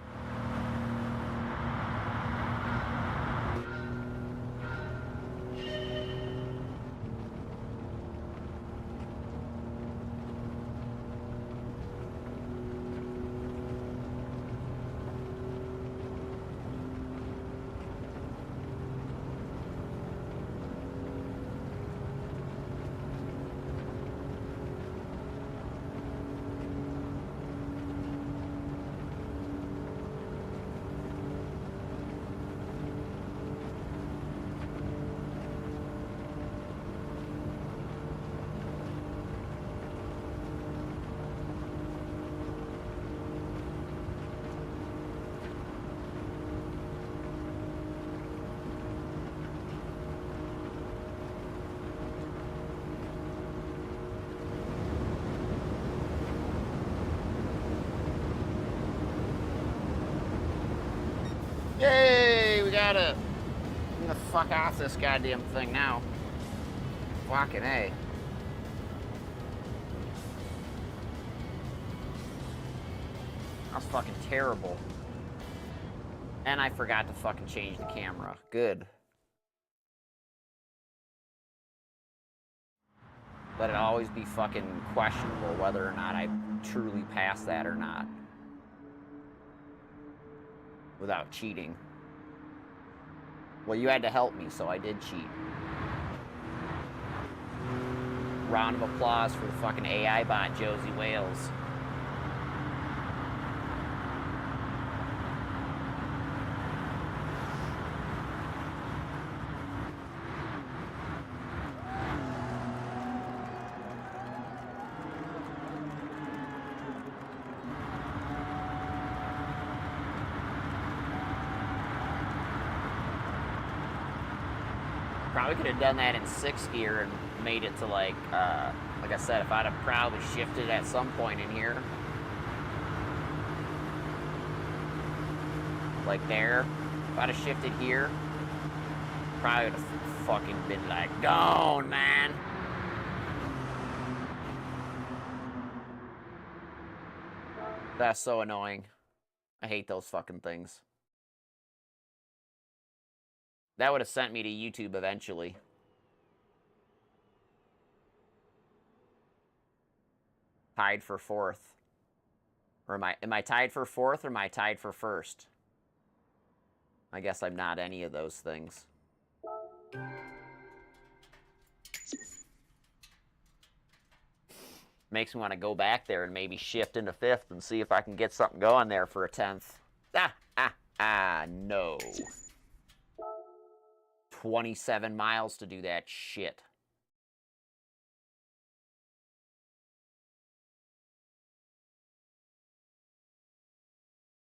Yay! We got it! I'm gonna fuck off this goddamn thing now. Fucking A. That was fucking terrible. And I forgot to fucking change the camera. Good. Let it always be fucking questionable whether or not I truly passed that or not. Without cheating. Well, you had to help me, so I did cheat. Round of applause for the fucking AI bot, Josie Wales. Probably could have done that in 6th gear and made it to like I said, if I'd have probably shifted at some point in here. Like there. If I'd have shifted here, probably would have fucking been like, gone, man. That's so annoying. I hate those fucking things. That would have sent me to YouTube eventually. Tied for fourth. Or am I tied for fourth or am I tied for first? I guess I'm not any of those things. Makes me want to go back there and maybe shift into fifth and see if I can get something going there for a 10th. No. 27 miles to do that shit.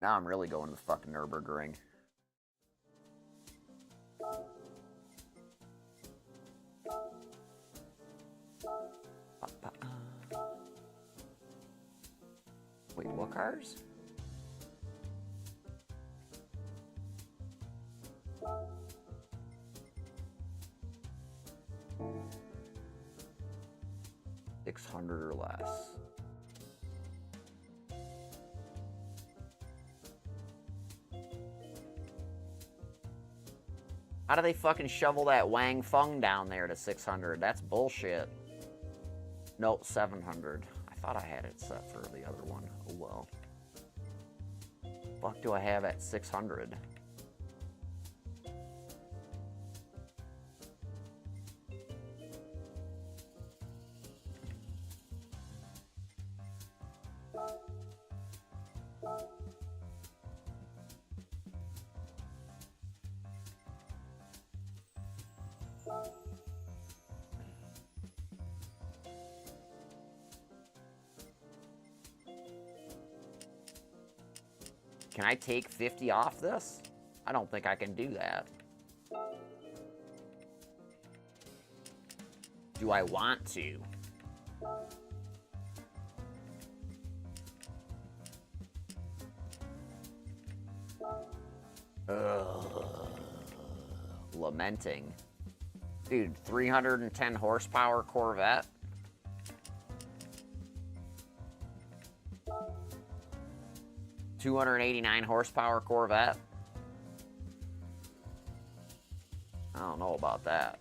Now I'm really going to the fucking Nürburgring. Wait, what cars? $600 or less. How do they fucking shovel that Wang Feng down there to 600? That's bullshit. Nope, 700. I thought I had it set for the other one. Oh well. Fuck do I have at 600? Can I take 50 off this? I don't think I can do that. Do I want to? Ugh. Lamenting. Dude, 310 horsepower Corvette? $289 horsepower Corvette? I don't know about that.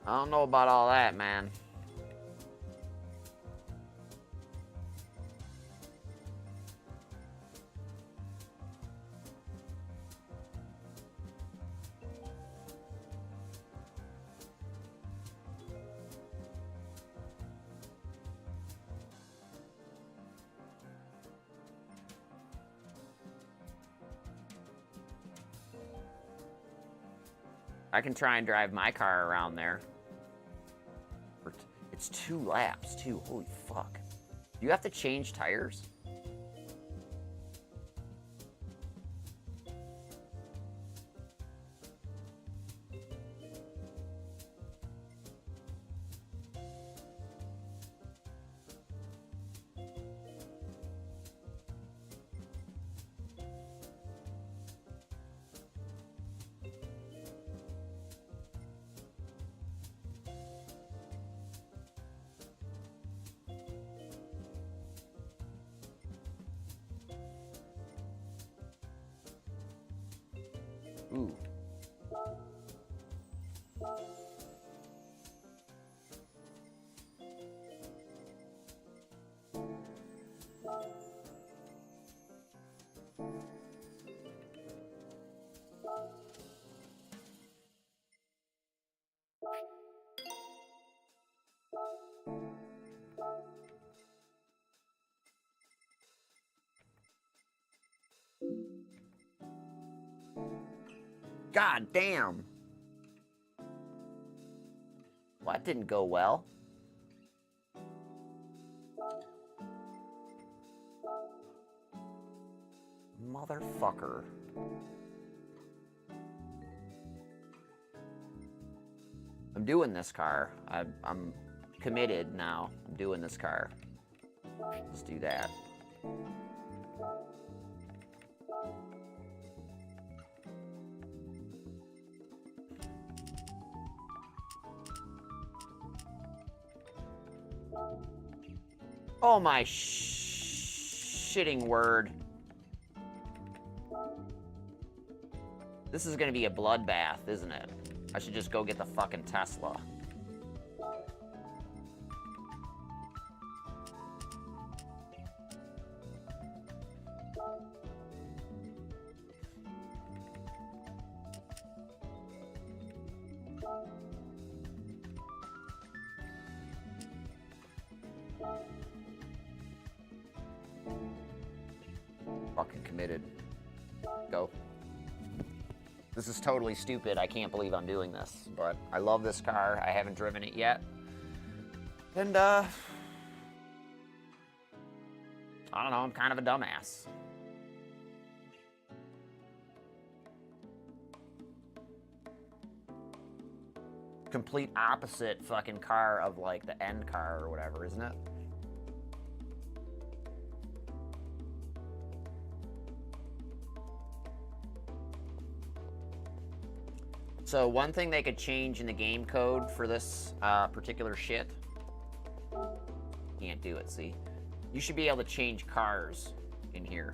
I don't know about all that, man. I can try and drive my car around there. It's 2 laps, too. Holy fuck. Do you have to change tires? Ooh. God damn. Well, that didn't go well. Motherfucker. I'm doing this car. I'm committed now. I'm doing this car. Let's do that. Oh my shitting word. This is gonna be a bloodbath, isn't it? I should just go get the fucking Tesla. Fucking committed. Go. This is totally stupid. I can't believe I'm doing this, but I love this car. I haven't driven it yet. And, I don't know, I'm kind of a dumbass. Complete opposite fucking car of, like, the end car or whatever, isn't it? So one thing they could change in the game code for this particular shit. Can't do it, see? You should be able to change cars in here.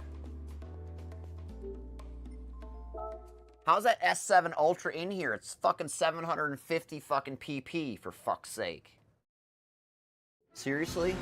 How's that S7 Ultra in here? It's fucking 750 fucking PP, for fuck's sake. Seriously?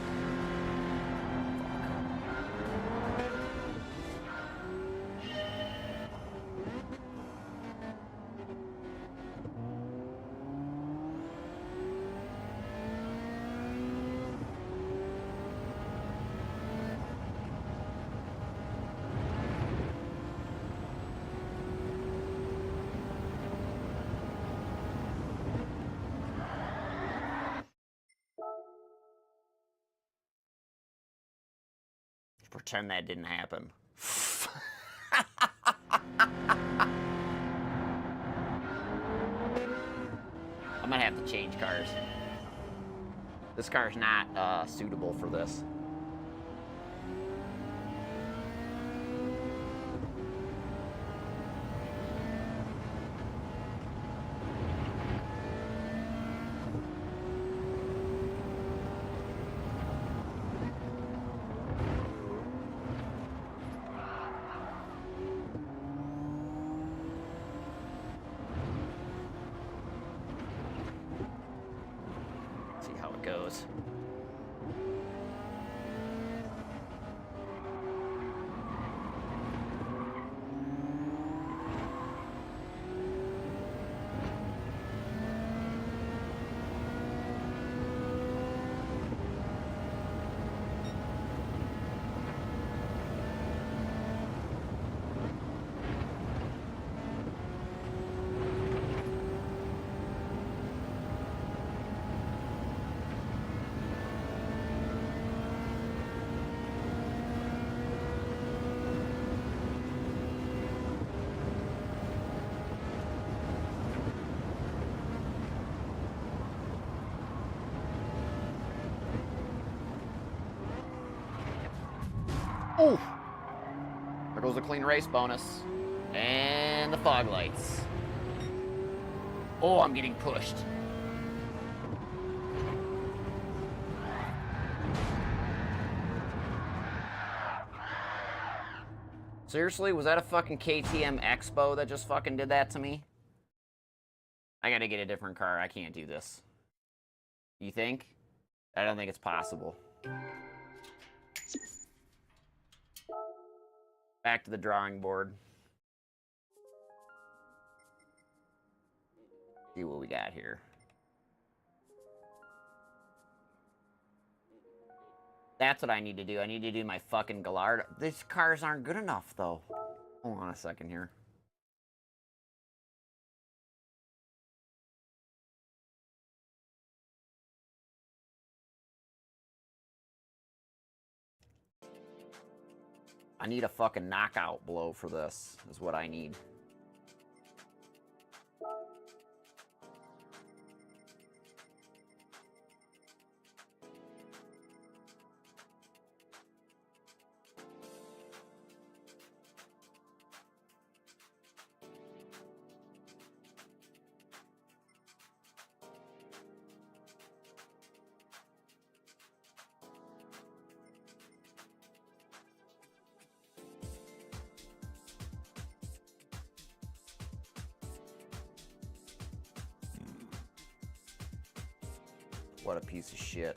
Pretend that didn't happen. I'm gonna have to change cars. This car's not suitable for this. Goes. Oh! There goes the clean race bonus. And the fog lights. Oh, I'm getting pushed. Seriously? Was that a fucking KTM Expo that just fucking did that to me? I gotta get a different car. I can't do this. You think? I don't think it's possible. Back to the drawing board. See what we got here. That's what I need to do. I need to do my fucking Gallardo. These cars aren't good enough, though. Hold on a second here. I need a fucking knockout blow for this, is what I need. What a piece of shit.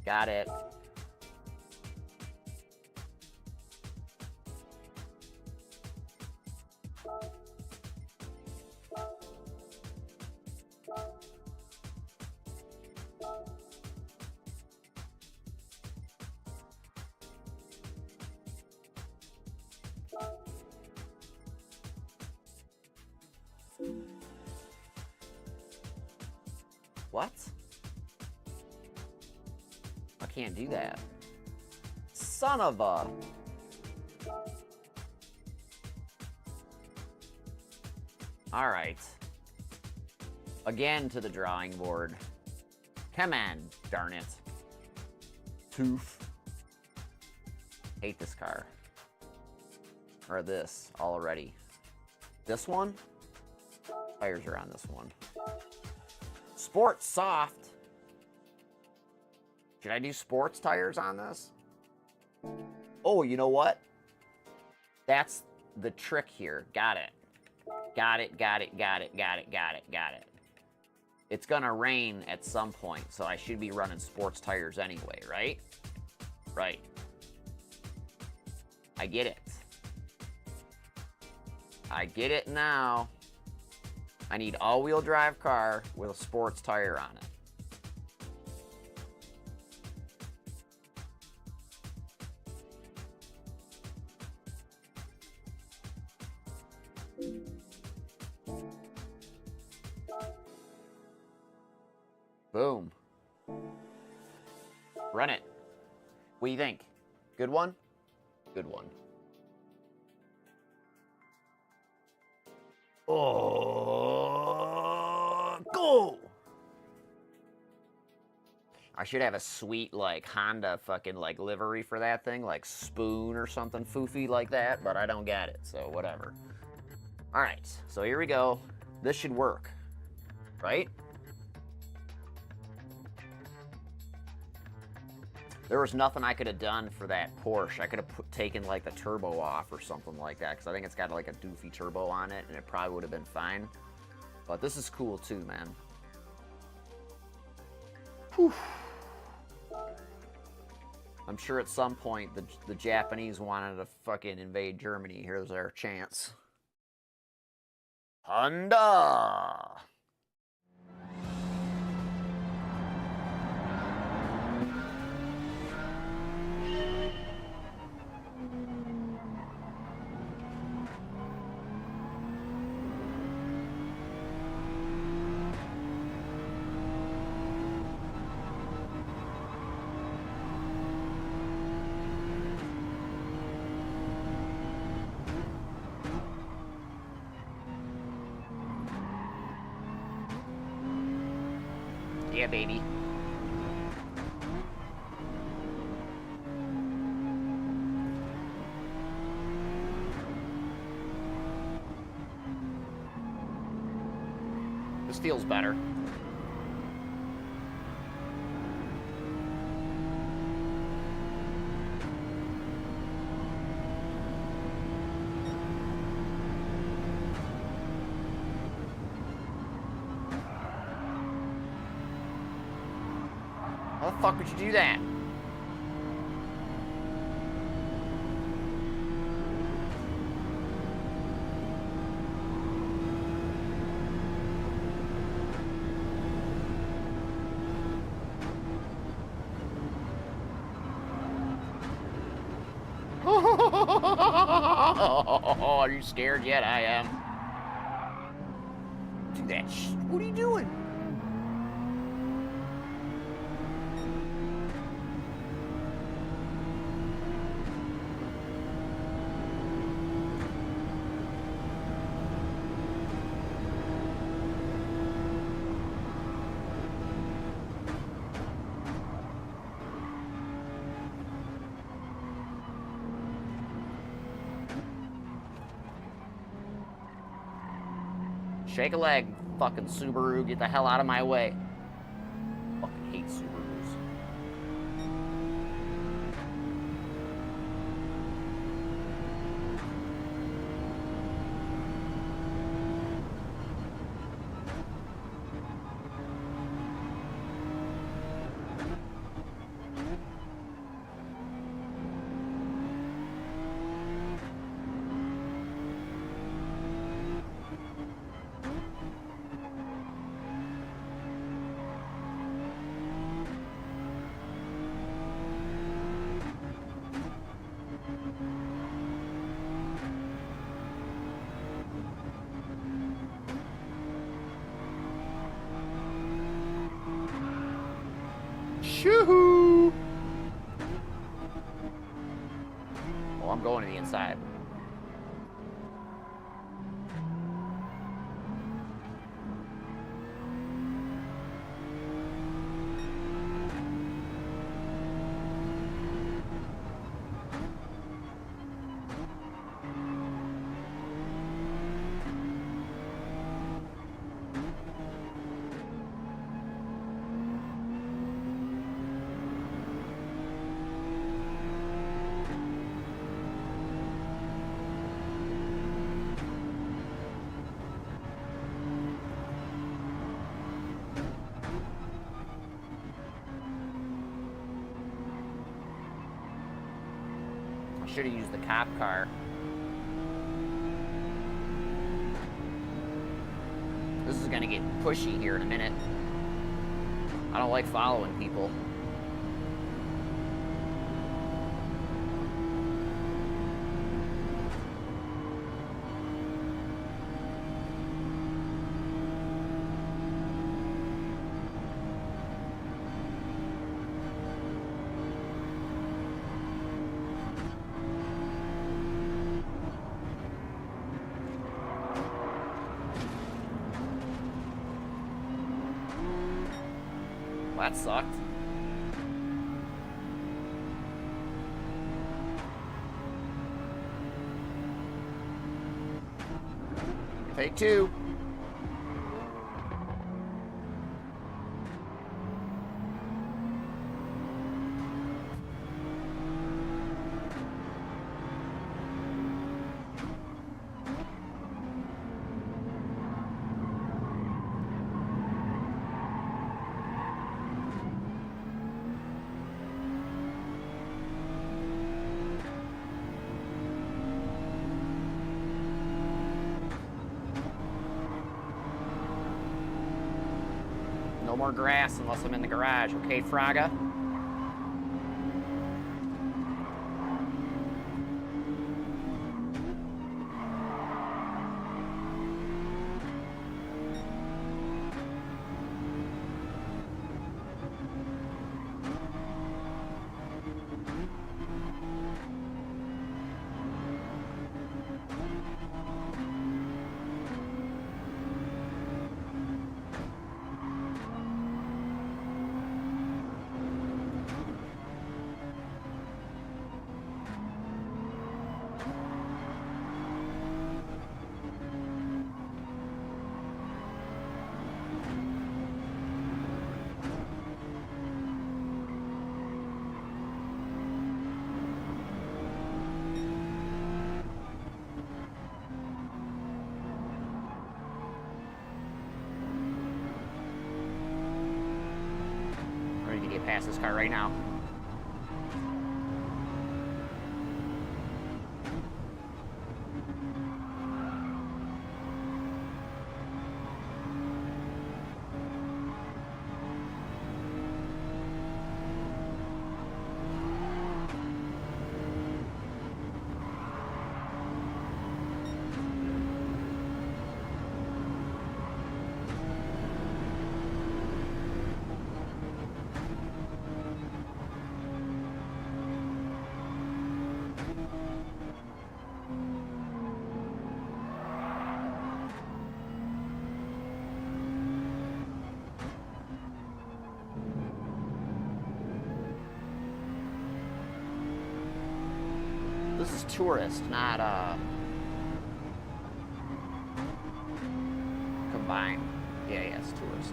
Got it. What? I can't do that. Son of a... Alright. Again to the drawing board. Come on, darn it. Toof. Hate this car. Or this already. This one? Tires are on this one. Sports soft. Should I do sports tires on this? Oh, you know what? That's the trick here. Got it. Got it, got it, got it, got it, got it, got it. It's gonna rain at some point, so I should be running sports tires anyway, right? Right. I get it. I get it now. I need all-wheel drive car with a sports tire on it. Boom. Run it. What do you think? Good one? Good one. Oh, go! I should have a sweet, like, Honda fucking, like, livery for that thing, like Spoon or something foofy like that, but I don't get it, so whatever. All right, so here we go. This should work, right? There was nothing I could have done for that Porsche. I could have taken like the turbo off or something like that, because I think it's got like a doofy turbo on it, and it probably would have been fine. But this is cool too, man. Whew. I'm sure at some point the Japanese wanted to fucking invade Germany. Here's our chance. Honda! Yeah, baby. This feels better. How the fuck would you do that? Are you scared yet? I am. Do that what are you doing? Shake a leg, fucking Subaru. Get the hell out of my way. Fucking hate Subarus. Shoo-hoo! Oh, I'm going to the inside. Should have used the cop car. This is gonna get pushy here in a minute. I don't like following people. That sucked. Take two. No more grass unless I'm in the garage, okay, Fraga? Ready to get past this car right now. This is tourist, not combined. Yeah, it's tourist.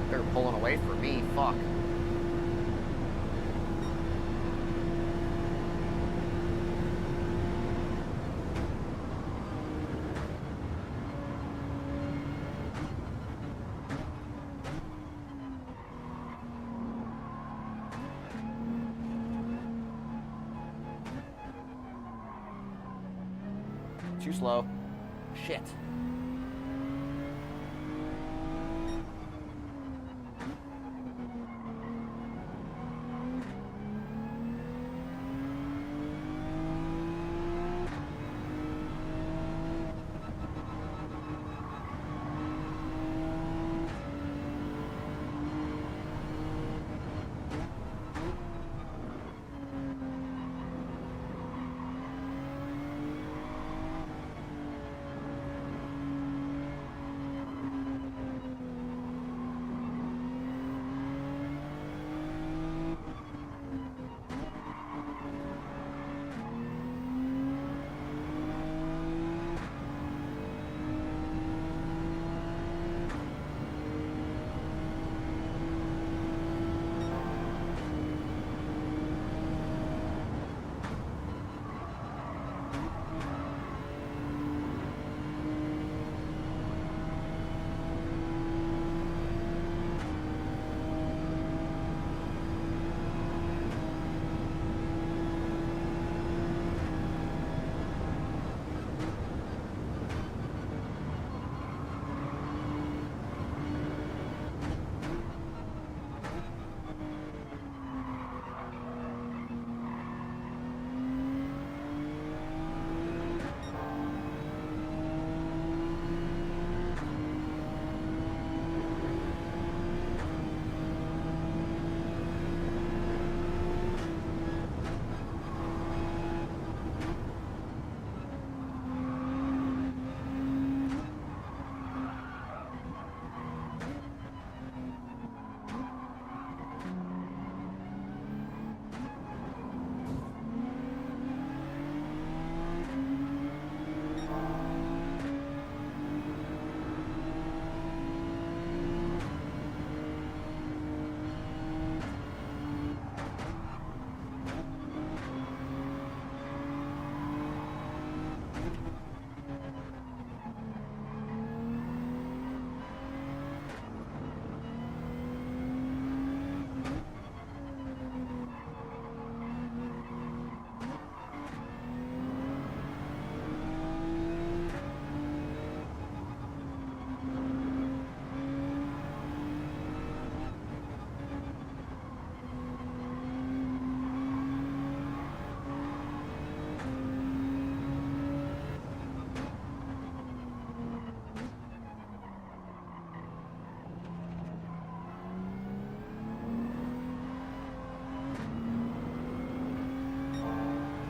They're pulling away from me. Fuck. Too slow. Shit.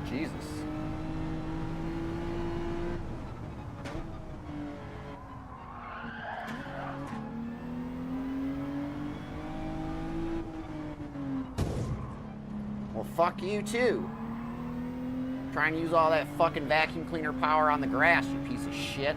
Jesus. Well, fuck you too. Trying to use all that fucking vacuum cleaner power on the grass, you piece of shit.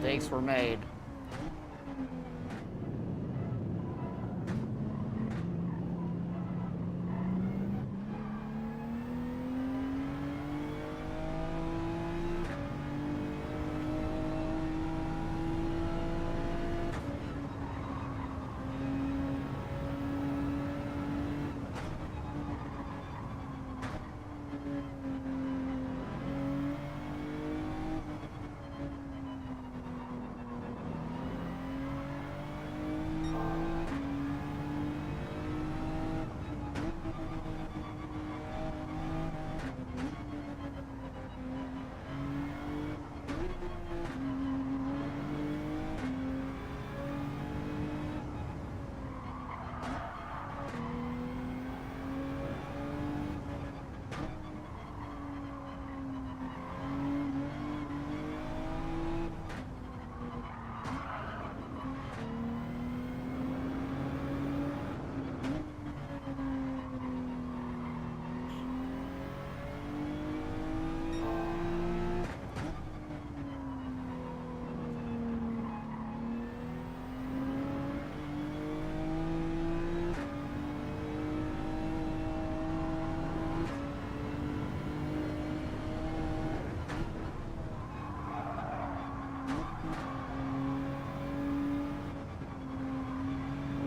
Mistakes were made.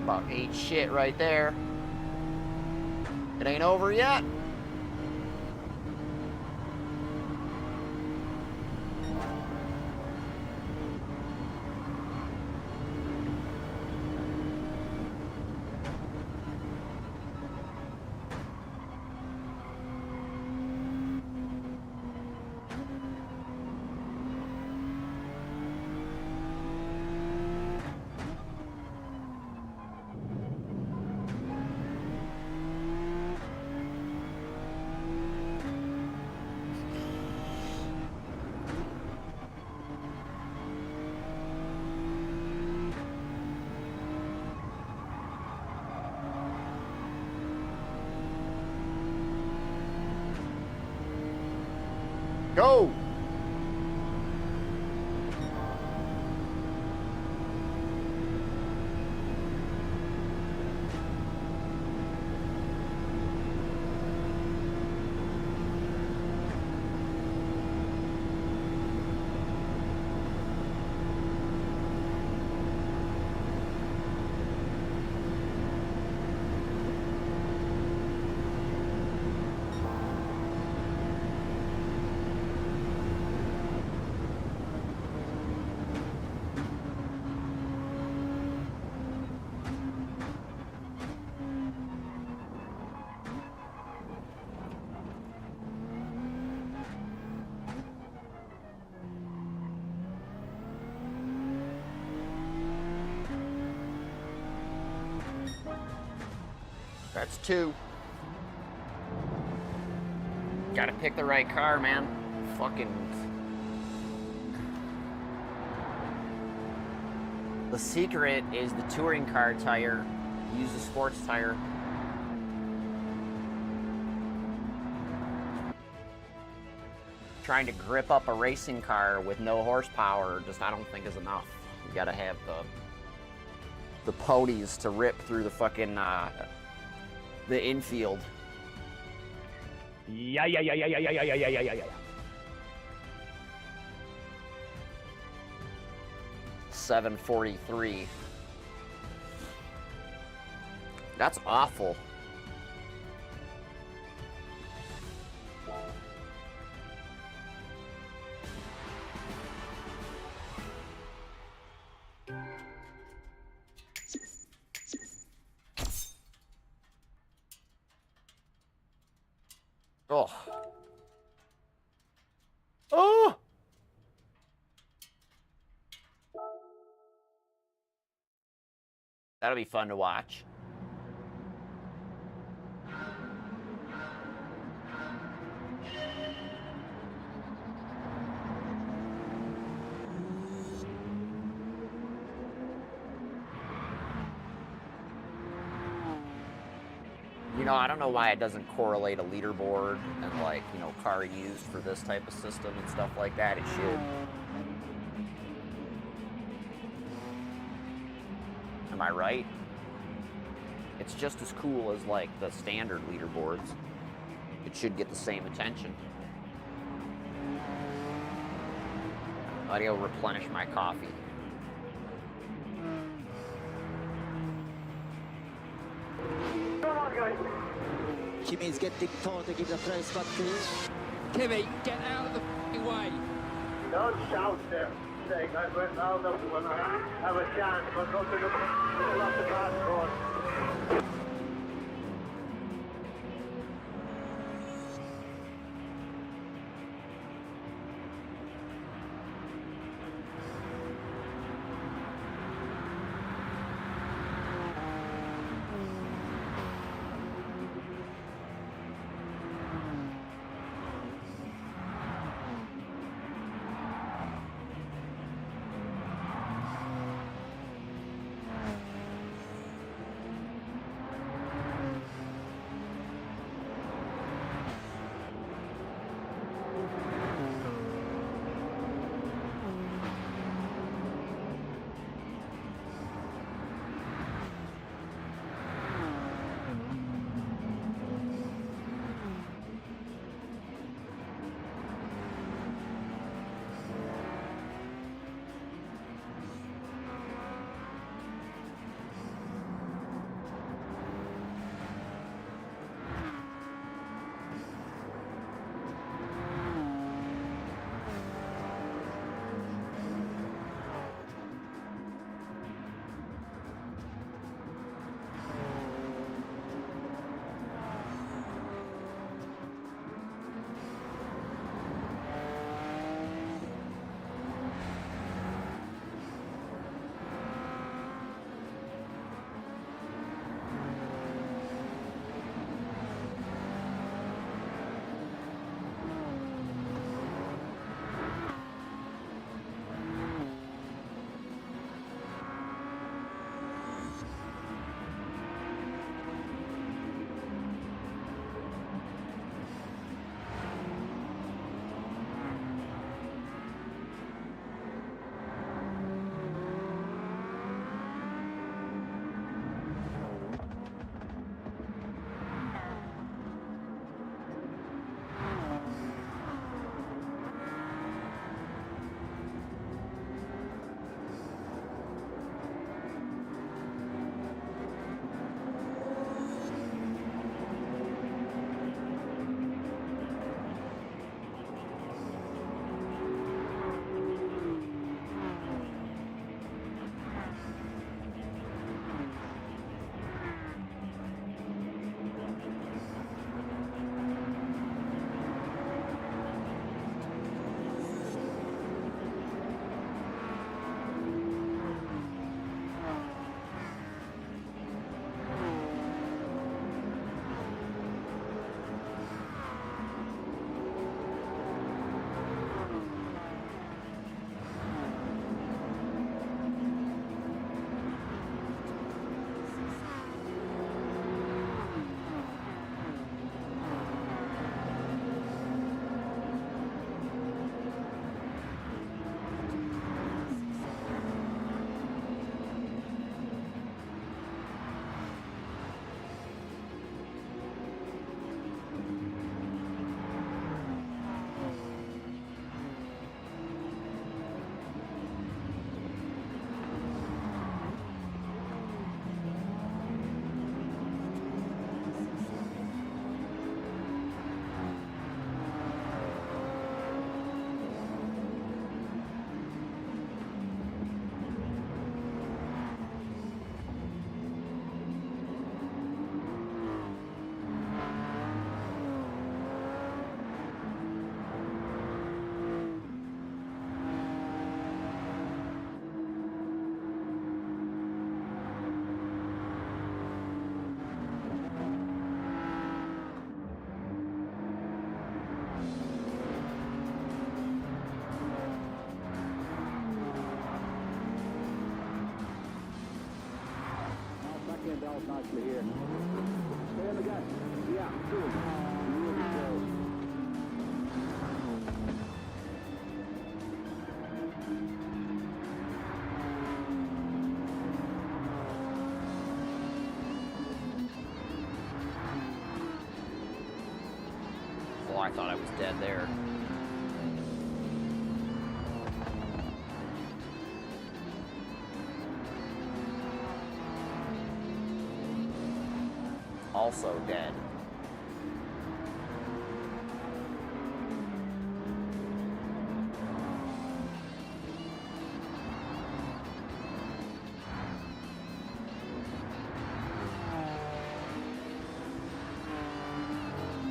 About 8 shit right there. It ain't over yet. Go! That's 2. Gotta pick the right car, man. Fucking... The secret is the touring car tire. Use the sports tire. Trying to grip up a racing car with no horsepower just I don't think is enough. You gotta have the podies to rip through the fucking the infield. Yeah. 743. That's awful. Oh. Oh! That'll be fun to watch. You know, I don't know why it doesn't correlate a leaderboard and, like, you know, car used for this type of system and stuff like that. It should. I right? It's just as cool as like the standard leaderboards. It should get the same attention. I gotta replenish my coffee. Kimmy's getting told to give the race back to you. Kimmy, get out of the f***ing way. Don't shout there. I'll know when I have a chance, but go to the middle of the grass course. nicely here. Stay on the gas. Yeah, good. Really close. Oh, I thought I was dead there. Also dead.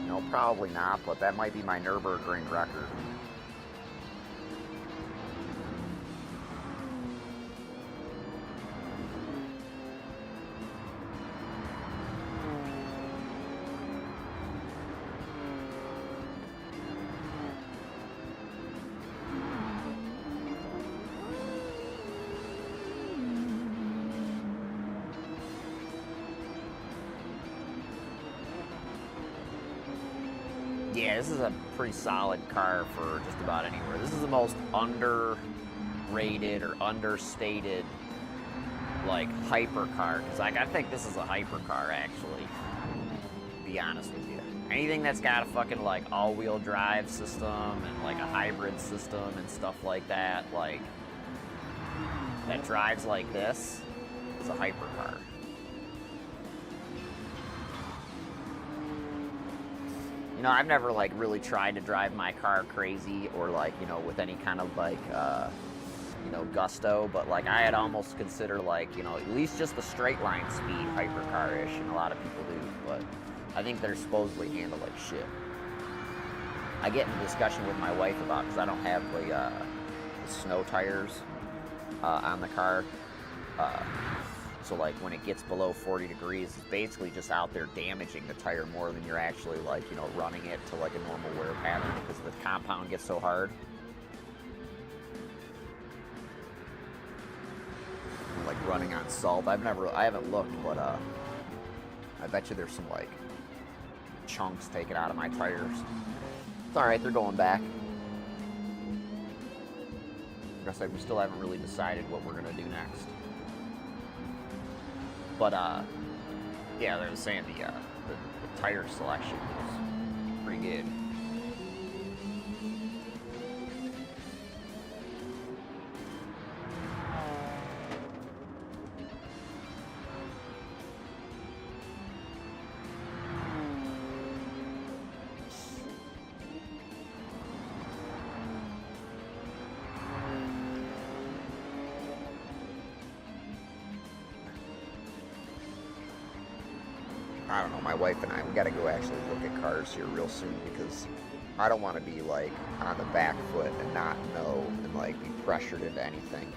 No, probably not, but that might be my Nürburgring record. Yeah, this is a pretty solid car for just about anywhere. This is the most underrated or understated, like, hypercar. Because, like, I think this is a hypercar, actually, to be honest with you. Anything that's got a fucking, like, all-wheel drive system and, like, a hybrid system and stuff like that, like, that drives like this, is a hypercar. You know, I've never, like, really tried to drive my car crazy or, like, you know, with any kind of, like, you know, gusto, but, like, I had almost consider, like, you know, at least just the straight line speed hypercar-ish, and a lot of people do, but I think they're supposedly handled like shit. I get in a discussion with my wife about, because I don't have the snow tires on the car, so, like, when it gets below 40 degrees, it's basically just out there damaging the tire more than you're actually, like, you know, running it to, like, a normal wear pattern because the compound gets so hard. Like, running on salt. I haven't looked, but, I bet you there's some, like, chunks taken out of my tires. It's alright, they're going back. I guess we still haven't really decided what we're gonna do next. But, yeah, they were saying the tire selection was pretty good. I don't know, my wife and I, we gotta go actually look at cars here real soon because I don't want to be, like, on the back foot and not know and, like, be pressured into anything.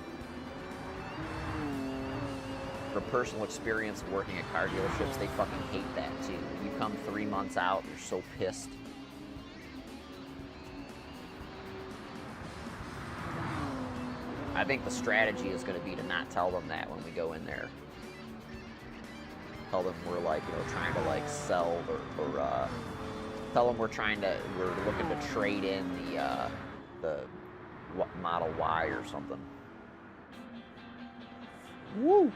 From personal experience of working at car dealerships, they fucking hate that too. When you come 3 months out, you're so pissed. I think the strategy is going to be to not tell them that when we go in there. Tell them we're, like, you know, trying to, like, sell or tell them we're looking to trade in the Model Y or something. Woo!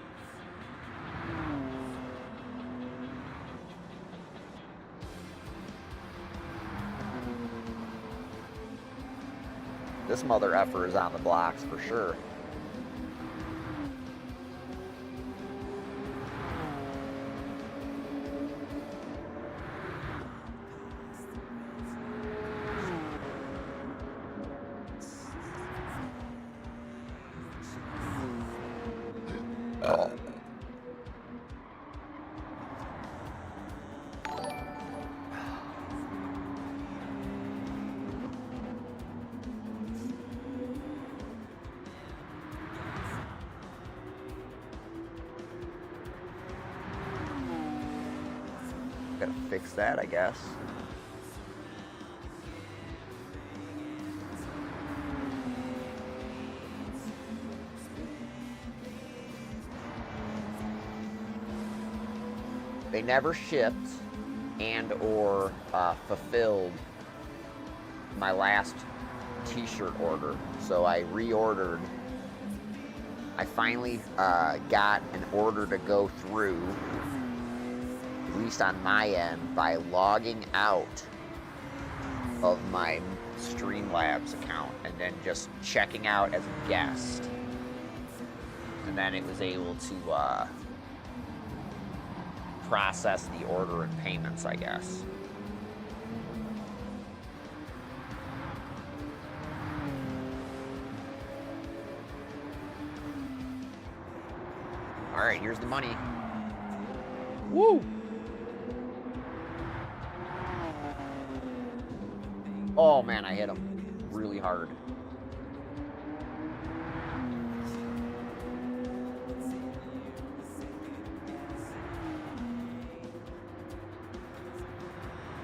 This mother effer is on the blocks for sure. Gotta fix that, I guess. They never shipped and or fulfilled my last t-shirt order, so I reordered. I finally got an order to go through, at least on my end, by logging out of my Streamlabs account and then just checking out as a guest. And then it was able to process the order and payments, I guess. All right, here's the money. Woo! Oh man, I hit him really hard.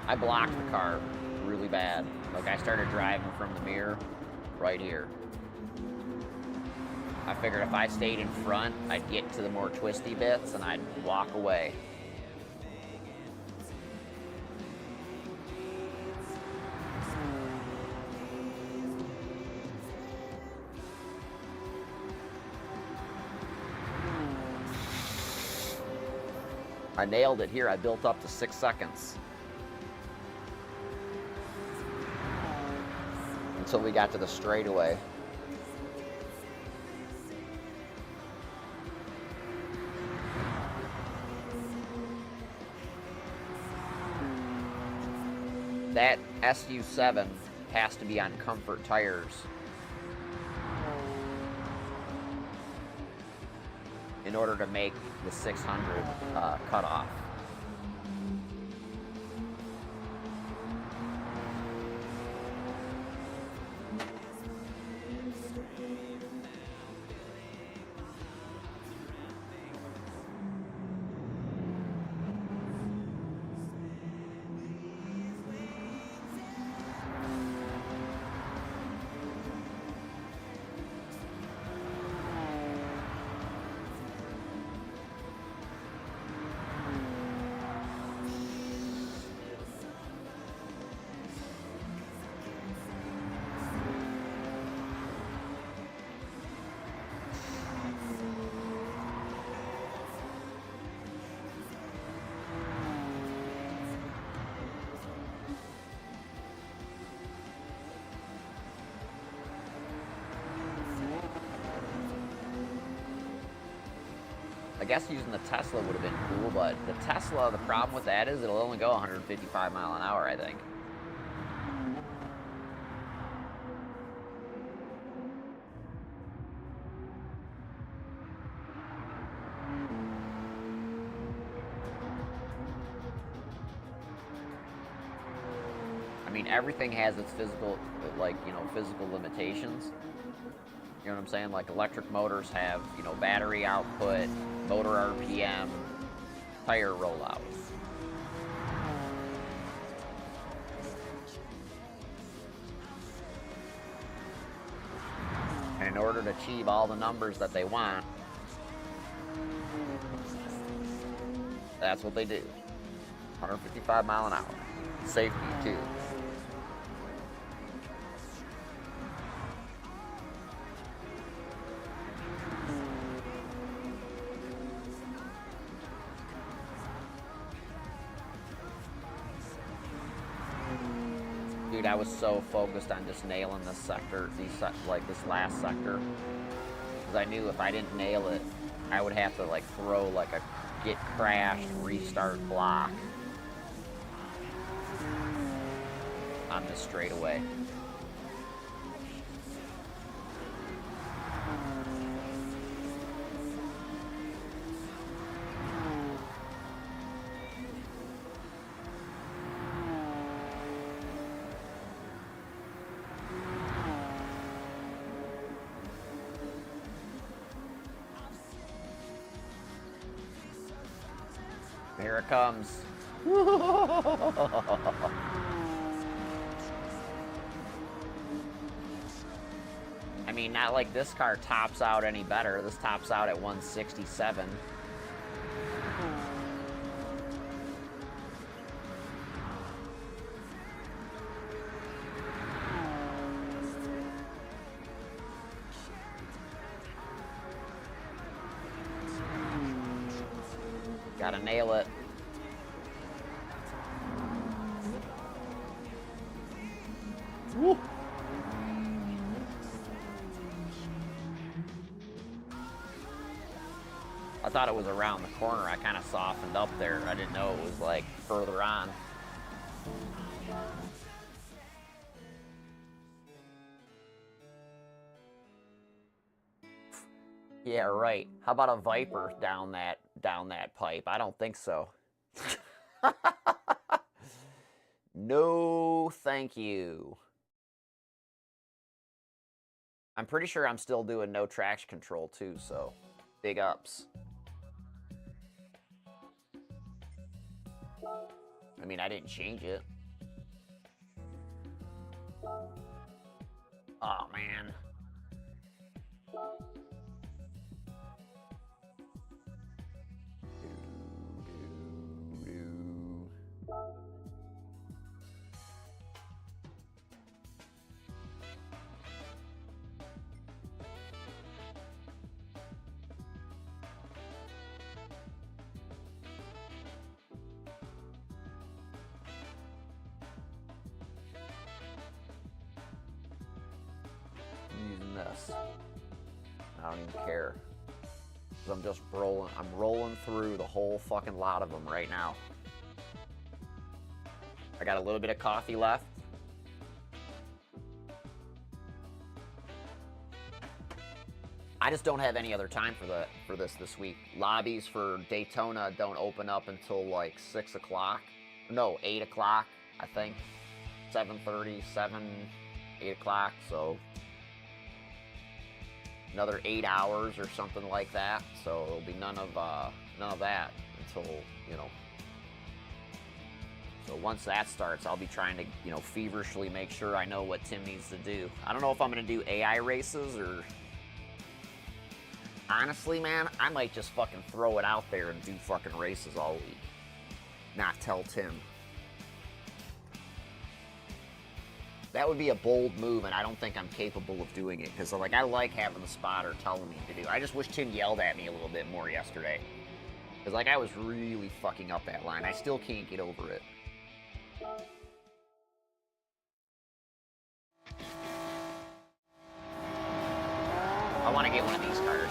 I blocked the car really bad. Like, I started driving from the mirror right here. I figured if I stayed in front, I'd get to the more twisty bits and I'd walk away. I nailed it here. I built up to 6 seconds. Until we got to the straightaway. That SU7 has to be on comfort tires in order to make the 600 cutoff. I guess using the Tesla would have been cool, but the Tesla, the problem with that is it'll only go 155 mile an hour, I think. I mean, everything has its physical, like, you know, physical limitations. You know what I'm saying? Like, electric motors have, you know, battery output, motor RPM, tire rollout. And in order to achieve all the numbers that they want, that's what they do. 155 mile an hour. Safety, too. Dude, I was so focused on just nailing this sector, like this last sector, because I knew if I didn't nail it, I would have to like throw like a get crashed, restart block on this straightaway. Here it comes. I mean, not like this car tops out any better. This tops out at 167. Gotta nail it. Woo. I thought it was around the corner. I kind of softened up there. I didn't know it was like further on. Yeah, right. How about a Viper down that pipe? I don't think so. No, thank you. I'm pretty sure I'm still doing no traction control too, so big ups. I mean, I didn't change it. Oh, man. I'm using this. I don't even care. 'Cause I'm just rolling. I'm rolling through the whole fucking lot of them right now. I got a little bit of coffee left. I just don't have any other time for this week. Lobbies for Daytona don't open up until like 6 o'clock. No, 8 o'clock, I think. 7:30, 8 o'clock, so another 8 hours or something like that. So there'll be none of that until, you know. So once that starts, I'll be trying to, you know, feverishly make sure I know what Tim needs to do. I don't know if I'm gonna do AI races or. Honestly, man, I might just fucking throw it out there and do fucking races all week. Not tell Tim. That would be a bold move, and I don't think I'm capable of doing it, because like I like having the spotter telling me to do. I just wish Tim yelled at me a little bit more yesterday. Because like I was really fucking up that line. I still can't get over it. I want to get one of these cars.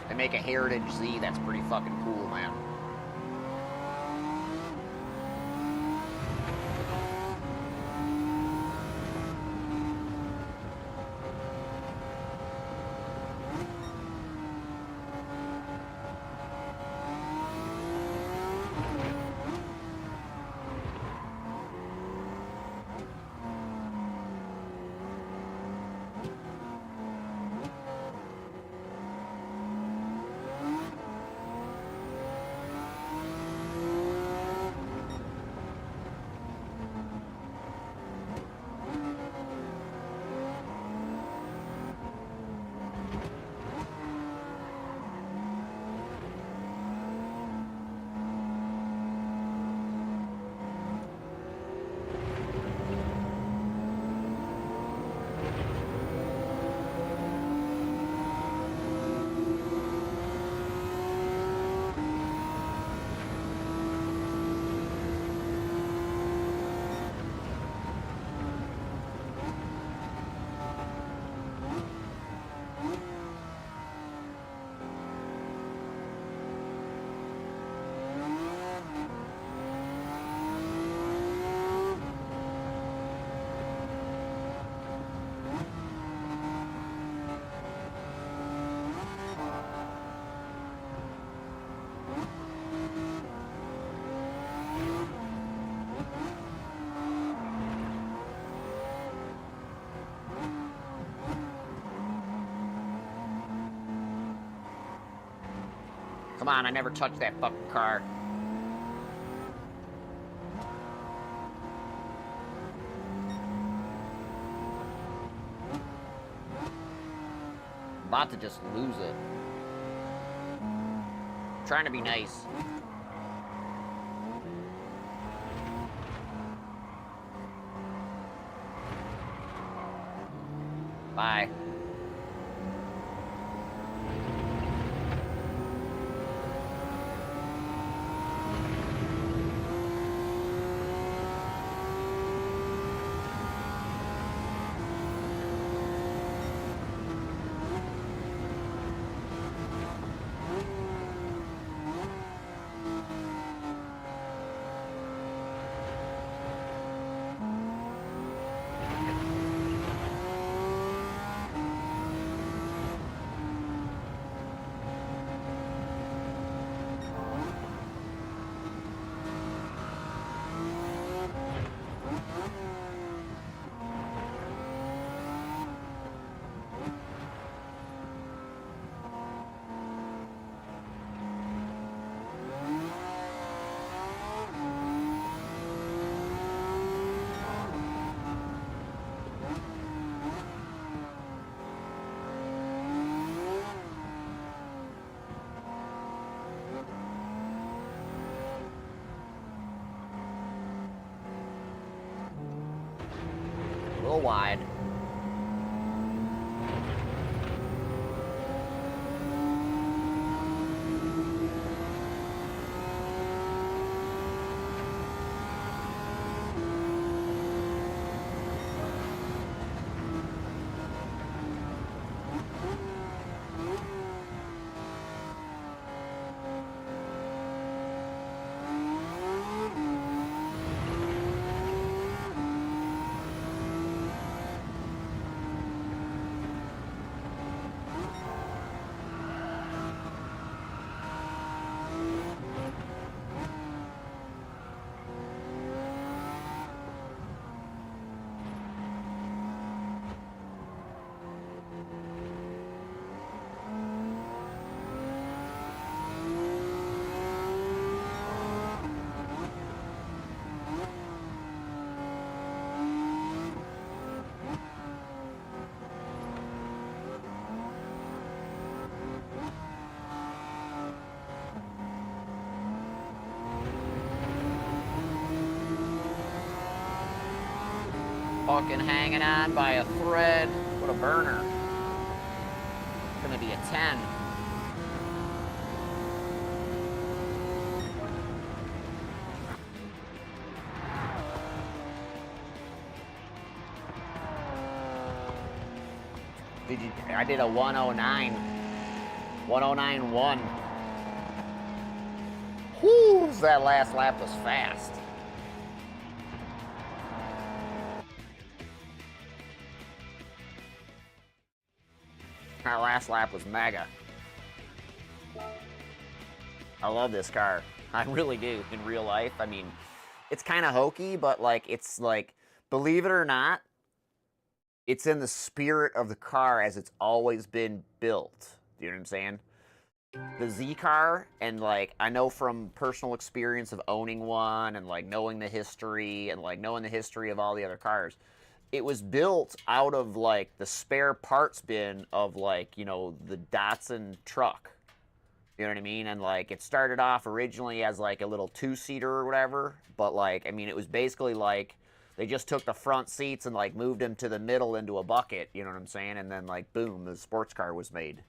They make a Heritage Z that's pretty fucking cool, man. Come on, I never touched that fucking car. About to just lose it. Trying to be nice. Bye. little wide. Fucking hanging on by a thread. What a burner. It's gonna be a 10. I did a 109. 109.1. Whoo, that last lap was fast. Our last lap was mega. I love this car. I really do in real life. I mean, it's kind of hokey, but like, it's like, believe it or not, it's in the spirit of the car as it's always been built. Do you know what I'm saying? The Z car, and like, I know from personal experience of owning one and like knowing the history and like knowing the history of all the other cars, it was built out of like the spare parts bin of like, you know, the Datsun truck. You know what I mean? And like, it started off originally as like a little two-seater or whatever, but like, I mean, it was basically like, they just took the front seats and like moved them to the middle into a bucket, you know what I'm saying? And then like, boom, the sports car was made.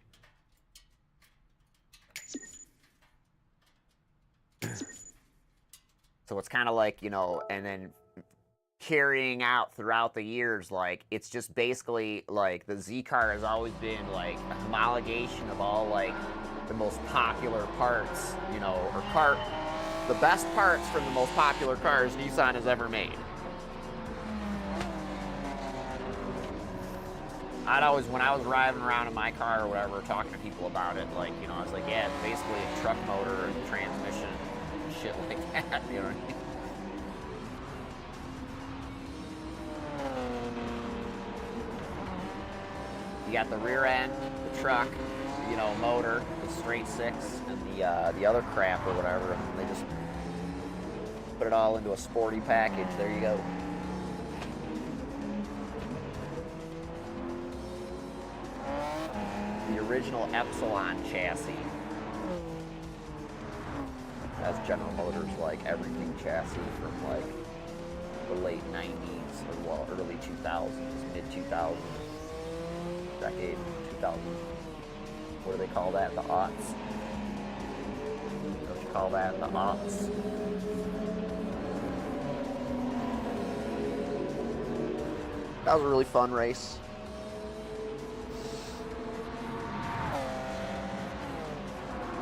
So it's kind of like, you know, and then carrying out throughout the years, like, it's just basically like the Z car has always been like a homologation of all like the most popular parts, you know, or the best parts from the most popular cars Nissan has ever made. I'd always, when I was driving around in my car or whatever, talking to people about it, like, you know, I was like, yeah, it's basically a truck motor and transmission and shit like that, you know what I mean? You got the rear end, the truck, you know, motor, the straight six, and the other crap or whatever, and they just put it all into a sporty package. There you go. The original Epsilon chassis. That's General Motors, like, everything chassis from, like, the late 90s, or, well, early 2000s, mid-2000s, decade, 2000. What do they call that? The aughts? Don't you call that the aughts? That was a really fun race.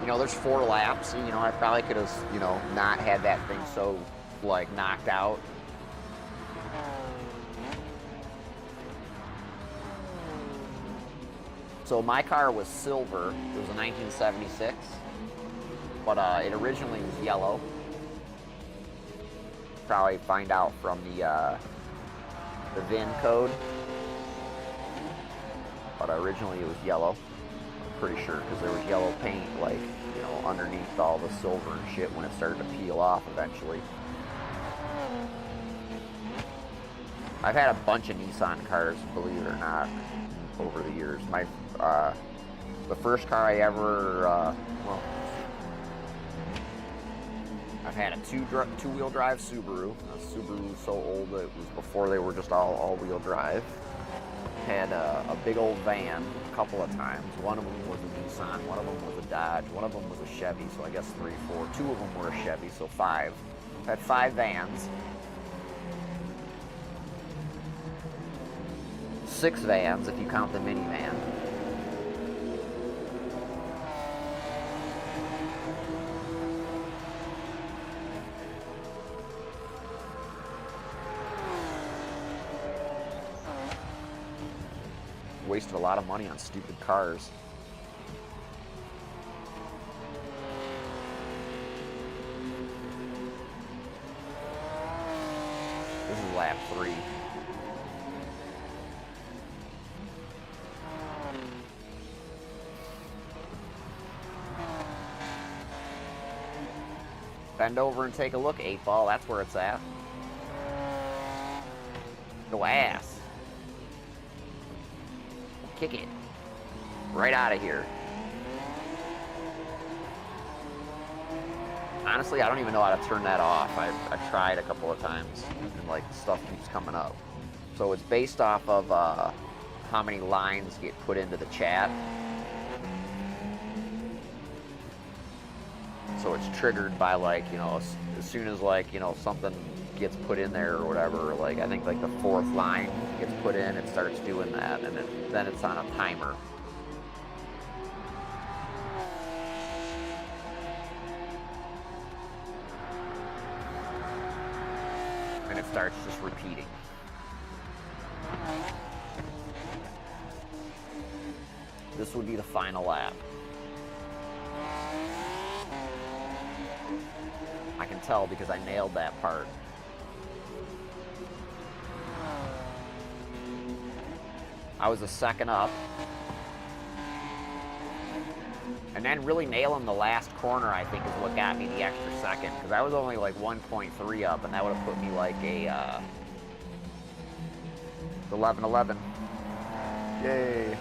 You know, there's 4 laps. You know, I probably could have, you know, not had that thing so, like, knocked out. So my car was silver. It was a 1976, but it originally was yellow. Probably find out from the VIN code, but originally it was yellow. Pretty sure, because there was yellow paint, like, you know, underneath all the silver and shit when it started to peel off eventually. I've had a bunch of Nissan cars, believe it or not, over the years. My the first car I ever, well, I've had a two-wheel drive Subaru. A Subaru so old that it was before they were just all-wheel drive. Had a big old van a couple of times. One of them was a Nissan, one of them was a Dodge, one of them was a Chevy, so I guess 3, 4. 2 of them were a Chevy, so 5. I've had 5 vans. 6 vans if you count the minivan. Wasted a lot of money on stupid cars. This is lap 3. Bend over and take a look, 8-ball. That's where it's at. Go ass. Kick it. Right out of here. Honestly, I don't even know how to turn that off. I tried a couple of times, and like stuff keeps coming up. So it's based off of how many lines get put into the chat. So it's triggered by like, you know, as soon as like, you know, something gets put in there or whatever, like I think like the 4th line gets put in, it starts doing that, and then it's on a timer. And it starts just repeating. This would be the final lap. I can tell because I nailed that part. I was a second up. And then really nailing the last corner, I think, is what got me the extra second. Because I was only like 1.3 up, and that would have put me like a 11-11. Yay.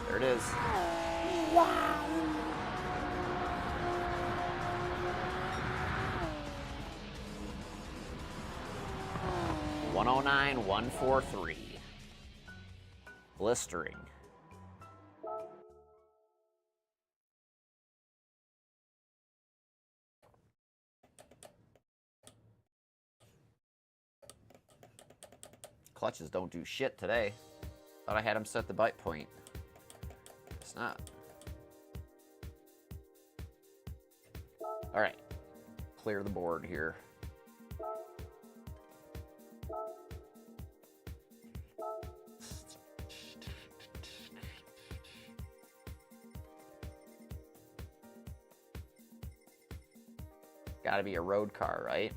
There it is. Wow. $109,143. Blistering. Clutches don't do shit today. Thought I had them set the bite point. It's not. All right, clear the board here. Gotta be a road car, right?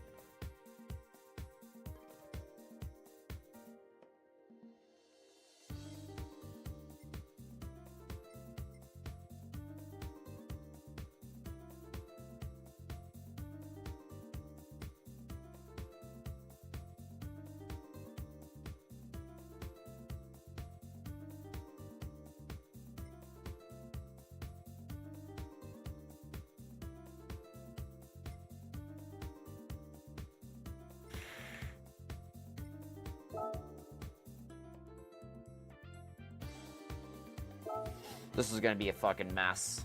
This is gonna be a fucking mess.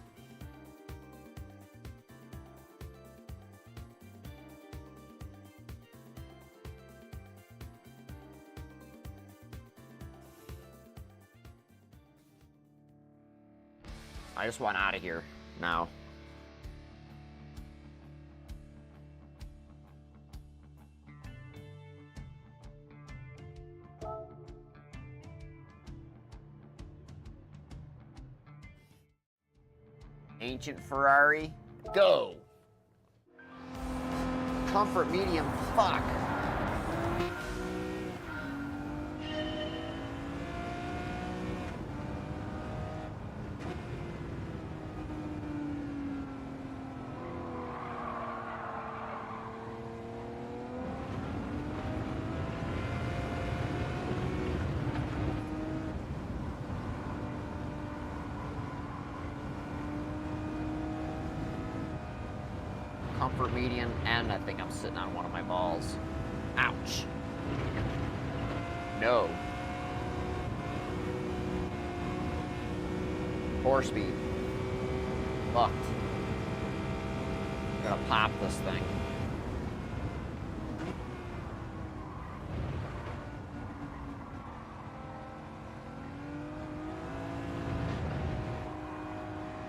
I just want out of here now. Ancient Ferrari, go! Comfort medium, fuck! comfort median, and I think I'm sitting on one of my balls. Ouch. No. 4-speed. Fucked. I'm gonna pop this thing.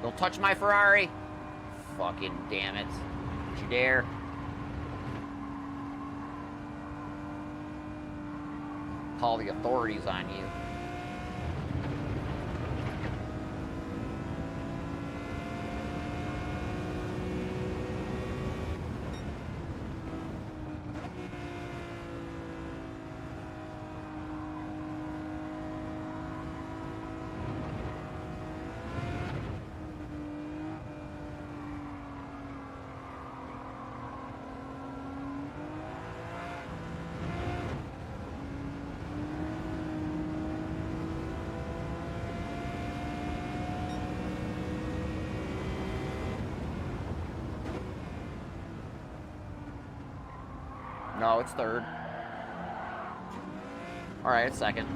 Don't touch my Ferrari. Fucking damn it. Don't you dare. Call the authorities on you. No, it's third. Alright, it's second.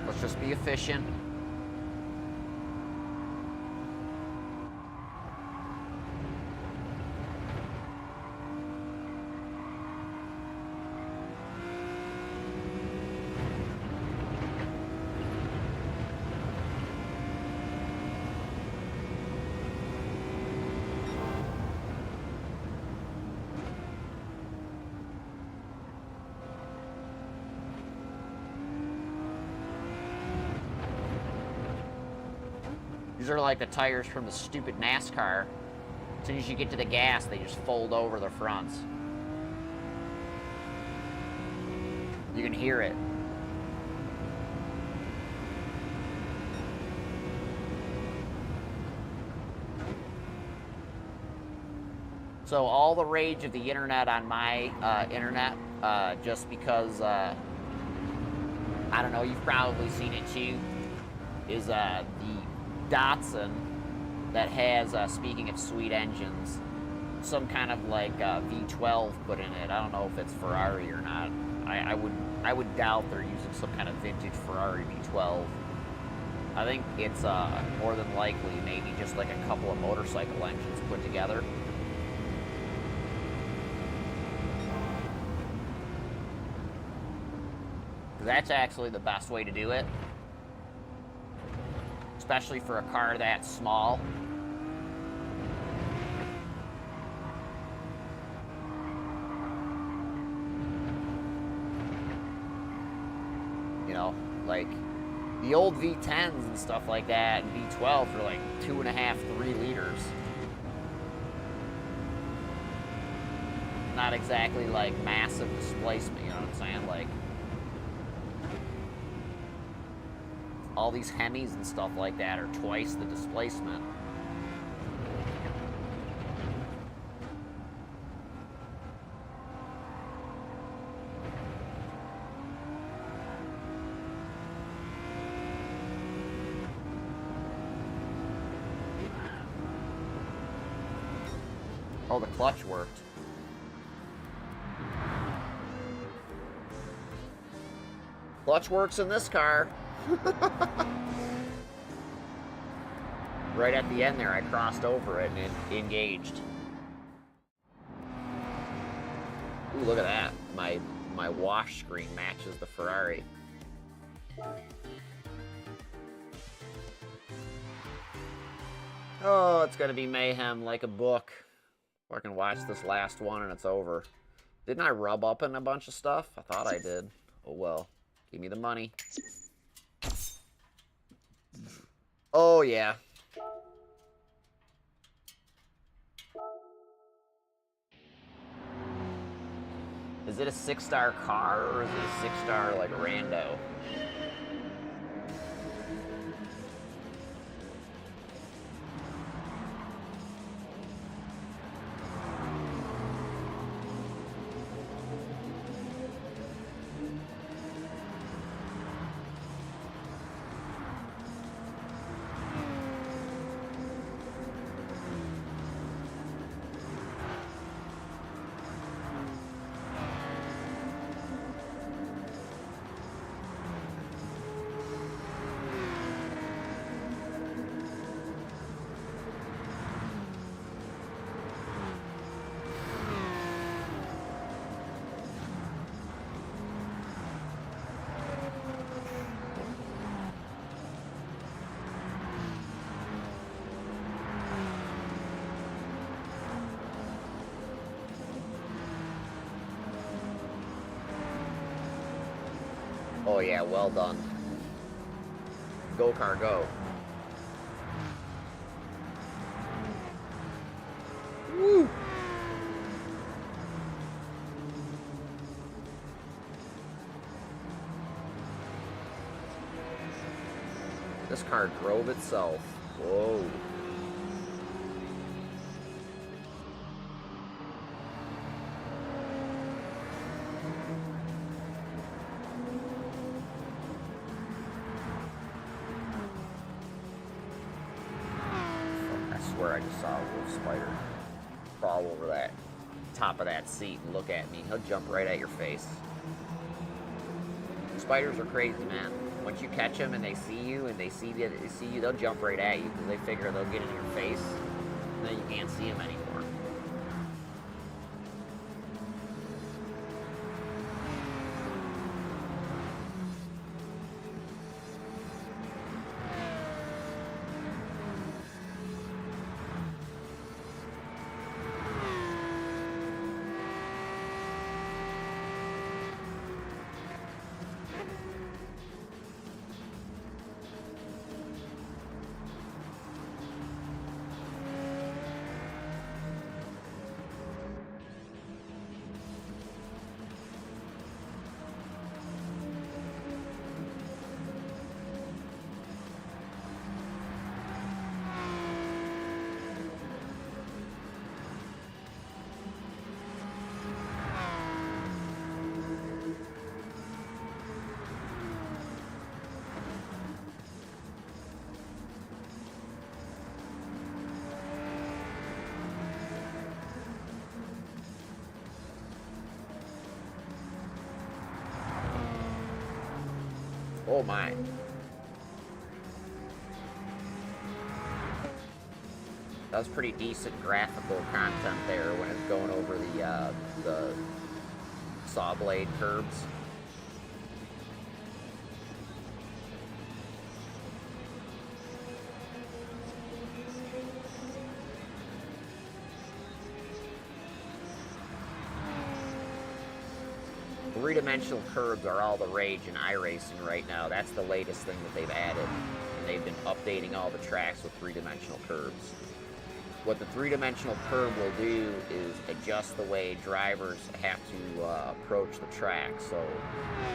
Let's just be efficient. These are like the tires from the stupid NASCAR. As soon as you get to the gas, they just fold over the fronts. You can hear it. So all the rage of the internet on my internet, just because, I don't know, you've probably seen it too, is the Datsun that has, speaking of sweet engines, some kind of like V12 put in it. I don't know if it's Ferrari or not. I would doubt they're using some kind of vintage Ferrari V12. I think it's more than likely maybe just like a couple of motorcycle engines put together. That's actually the best way to do it. Especially for a car that small. You know, like the old V10s and stuff like that, and V12s are like 2.5, 3 liters. Not exactly like massive displacement, you know what I'm saying? Like, all these Hemis and stuff like that are twice the displacement. Oh, the clutch worked. Clutch works in this car. Right at the end there, I crossed over it and it engaged. Ooh, look at that. My wash screen matches the Ferrari. Oh, it's gonna be mayhem like a book. I can watch this last one and it's over. Didn't I rub up in a bunch of stuff? I thought I did. Oh well. Give me the money. Oh, yeah. Is it a 6-star car, or is it a 6-star, like, rando? Oh, yeah, well done. Go, car, go. Woo! This car drove itself. Whoa. I swear I just saw a little spider crawl over that top of that seat and look at me. He'll jump right at your face. Spiders are crazy, man. Once you catch them and they see you and they see you, they'll jump right at you because they figure they'll get in your face and then you can't see them anymore. Oh my. That was pretty decent graphical content there when it's going over the saw blade curbs. Three-dimensional curbs are all the rage in iRacing right now. That's the latest thing that they've added. And they've been updating all the tracks with three-dimensional curbs. What the three-dimensional curb will do is adjust the way drivers have to approach the track. So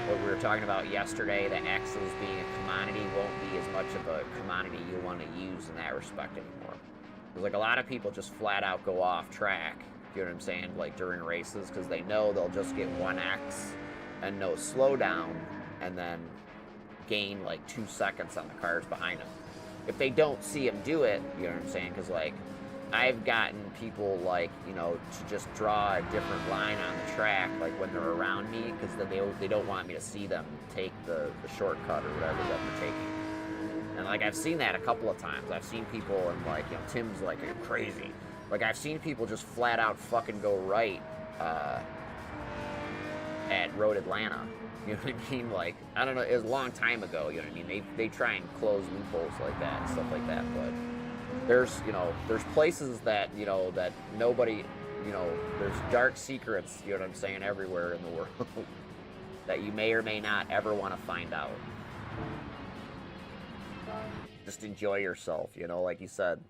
what we were talking about yesterday, the axles being a commodity won't be as much of a commodity you'll want to use in that respect anymore. Because like a lot of people just flat out go off track, you know what I'm saying, like during races, because they know they'll just get 1x and no slowdown and then gain like 2 seconds on the cars behind them. If they don't see them do it, you know what I'm saying, because like I've gotten people like, you know, to just draw a different line on the track, like when they're around me, because then they don't want me to see them take the shortcut or whatever that they're taking. And like I've seen that a couple of times. I've seen people, and like, you know, Tim's like, you're crazy. Like I've seen people just flat out fucking go right at Road Atlanta. You know what I mean? Like, I don't know, it was a long time ago, you know what I mean? They try and close loopholes like that and stuff like that, but there's, you know, there's places that, you know, that nobody, you know, there's dark secrets, you know what I'm saying, everywhere in the world that you may or may not ever want to find out. Just enjoy yourself, you know, like you said.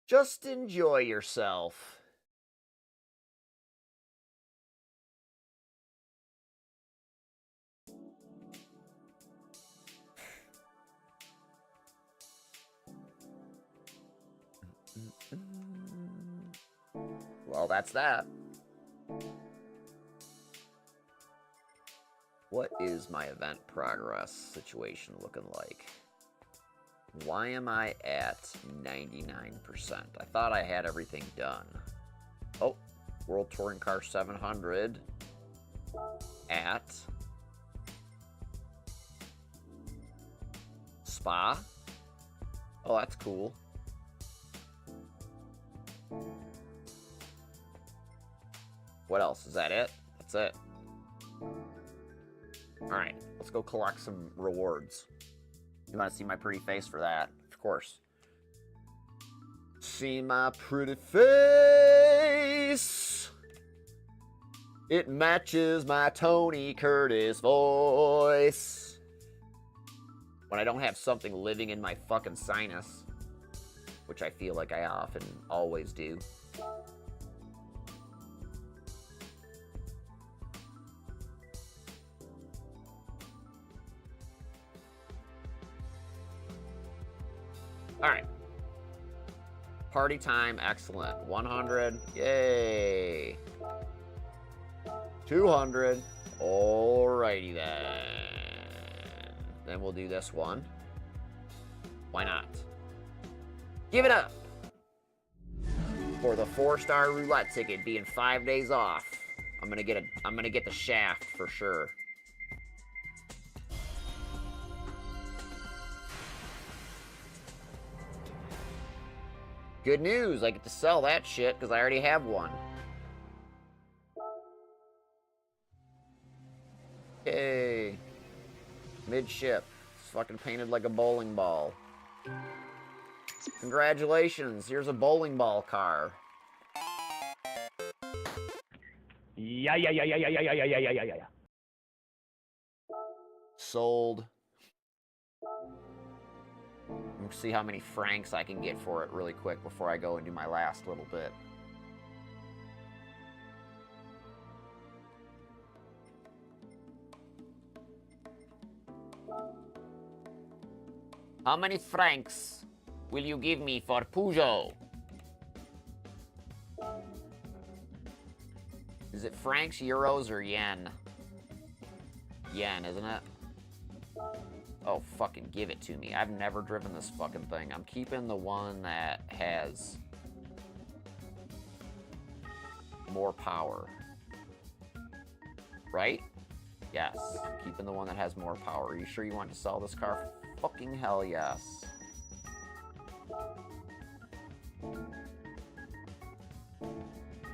Just enjoy yourself. Well, that's that. What is my event progress situation looking like? Why am I at 99%? I thought I had everything done. Oh, World Touring Car 700 at Spa. Oh, that's cool. What else? Is that it? That's it. Alright, let's go collect some rewards. You want to see my pretty face for that? Of course. See my pretty face. It matches my Tony Curtis voice. When I don't have something living in my fucking sinus, which I feel like I often always do. Alright. Party time, excellent. 100, yay. 200, alrighty then. Then we'll do this one. Why not? Give it up for the 4-star roulette ticket being 5 days off. I'm gonna get the shaft for sure. Good news, I get to sell that shit because I already have one. Yay. Midship. It's fucking painted like a bowling ball. Congratulations, here's a bowling ball car. Yeah. Sold. Let's see how many francs I can get for it really quick before I go and do my last little bit. How many francs will you give me for Peugeot? Is it francs, euros, or yen? Yen, isn't it? Oh, fucking give it to me. I've never driven this fucking thing. I'm keeping the one that has more power. Right? Yes. Keeping the one that has more power. Are you sure you want to sell this car? Fucking hell yes.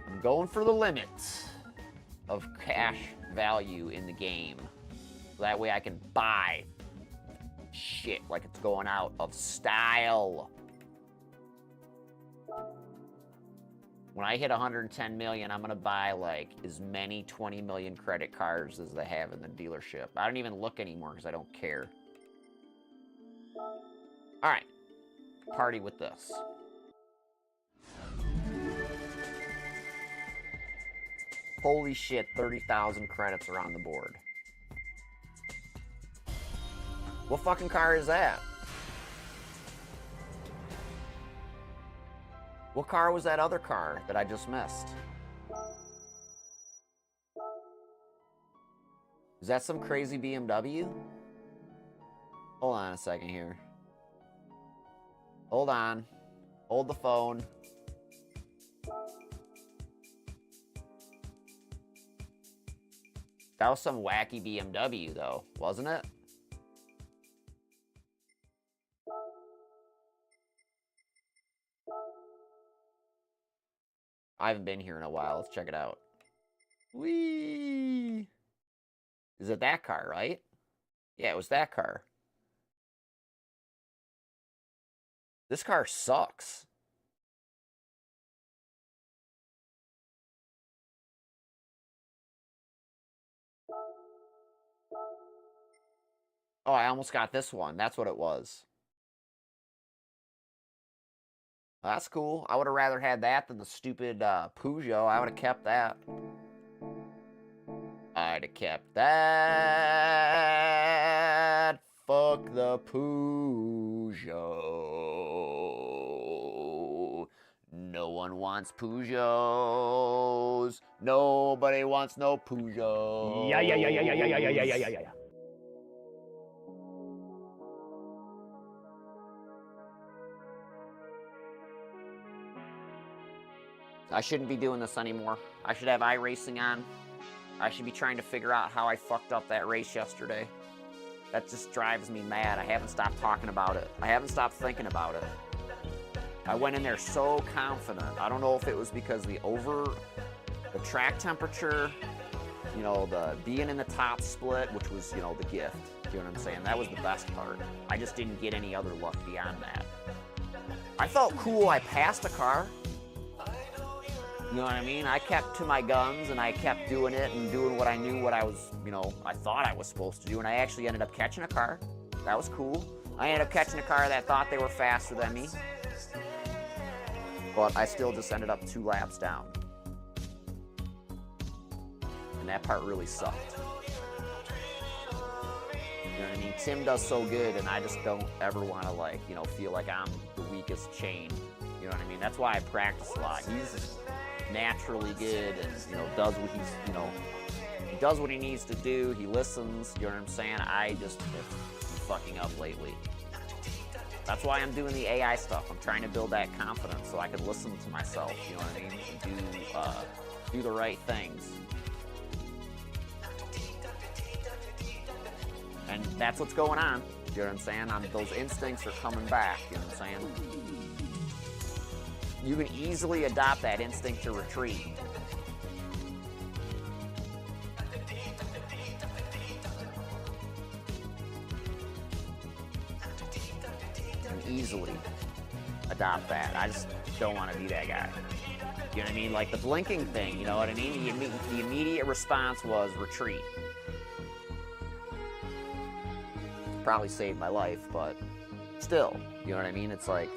I'm going for the limit of cash value in the game. So that way I can buy shit like it's going out of style. When I hit 110 million, I'm gonna buy like as many 20 million credit cards as they have in the dealership. I don't even look anymore because I don't care. All right, party with this. Holy shit, 30,000 credits are on the board. What fucking car is that? What car was that other car that I just missed? Is that some crazy BMW? Hold on a second here. Hold on. Hold the phone. That was some wacky BMW though, wasn't it? I haven't been here in a while. Let's check it out. Whee! Is it that car, right? Yeah, it was that car. This car sucks. Oh, I almost got this one. That's what it was. That's cool. I would have rather had that than the stupid Peugeot. I would have kept that. I'd have kept that. Fuck the Peugeot. No one wants Peugeots. Nobody wants no Peugeot. Yeah. I shouldn't be doing this anymore. I should have iRacing on. I should be trying to figure out how I fucked up that race yesterday. That just drives me mad. I haven't stopped talking about it. I haven't stopped thinking about it. I went in there so confident. I don't know if it was because the track temperature, you know, the being in the top split, which was, you know, the gift. You know what I'm saying? That was the best part. I just didn't get any other luck beyond that. I felt cool. I passed a car. You know what I mean? I kept to my guns and I kept doing it and doing what I knew what I was, you know, I thought I was supposed to do, and I actually ended up catching a car. That was cool. I ended up catching a car that thought they were faster than me. But I still just ended up 2 laps down. And that part really sucked. You know what I mean? Tim does so good, and I just don't ever want to, like, you know, feel like I'm the weakest chain. You know what I mean? That's why I practice a lot. He's naturally good and, you know, does what he's, you know, he does what he needs to do. He listens, you know what I'm saying? I just am fucking up lately. That's why I'm doing the AI stuff. I'm trying to build that confidence so I can listen to myself, you know what I mean? And do the right things. And that's what's going on, you know what I'm saying? Those instincts are coming back, you know what I'm saying? You can easily adopt that instinct to retreat. You can easily adopt that. I just don't want to be that guy. You know what I mean? Like the blinking thing, you know what I mean? The immediate response was retreat. Probably saved my life, but still, you know what I mean? It's like,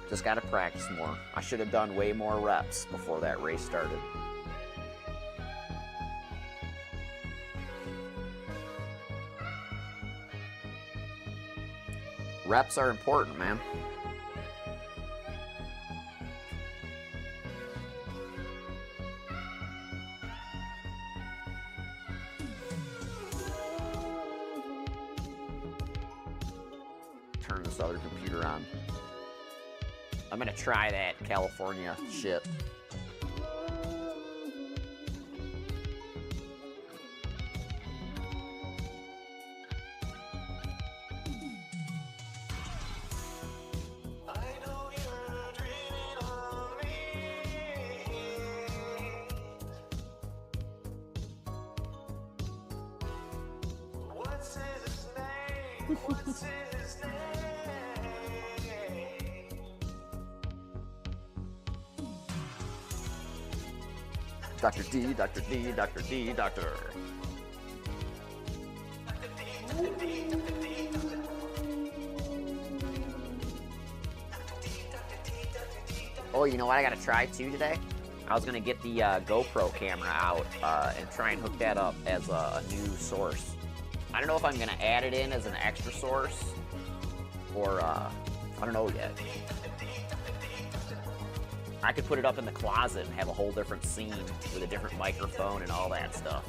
just gotta practice more. I should have done way more reps before that race started. Reps are important, man. Turn this other computer on. I'm gonna try that California shit. Dr. D, Dr. D, Dr. D, Dr. Oh, you know what I gotta try too today? I was gonna get the GoPro camera out and try and hook that up as a new source. I don't know if I'm gonna add it in as an extra source or I don't know yet. I could put it up in the closet and have a whole different scene with a different microphone and all that stuff.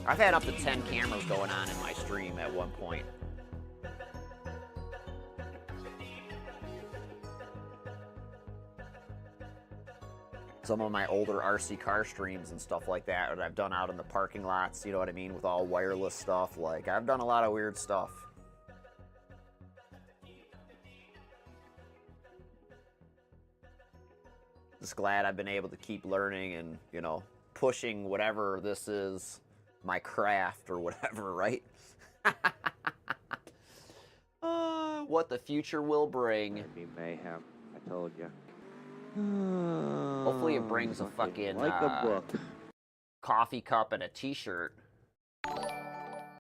I've had up to 10 cameras going on in my stream at one point. Some of my older RC car streams and stuff like that that I've done out in the parking lots, you know what I mean, with all wireless stuff. Like, I've done a lot of weird stuff. Just glad I've been able to keep learning and, you know, pushing whatever this is, my craft or whatever, right? What the future will bring. Maybe mayhem, a Told you. Hopefully it brings a fucking like a book. coffee cup and a t-shirt.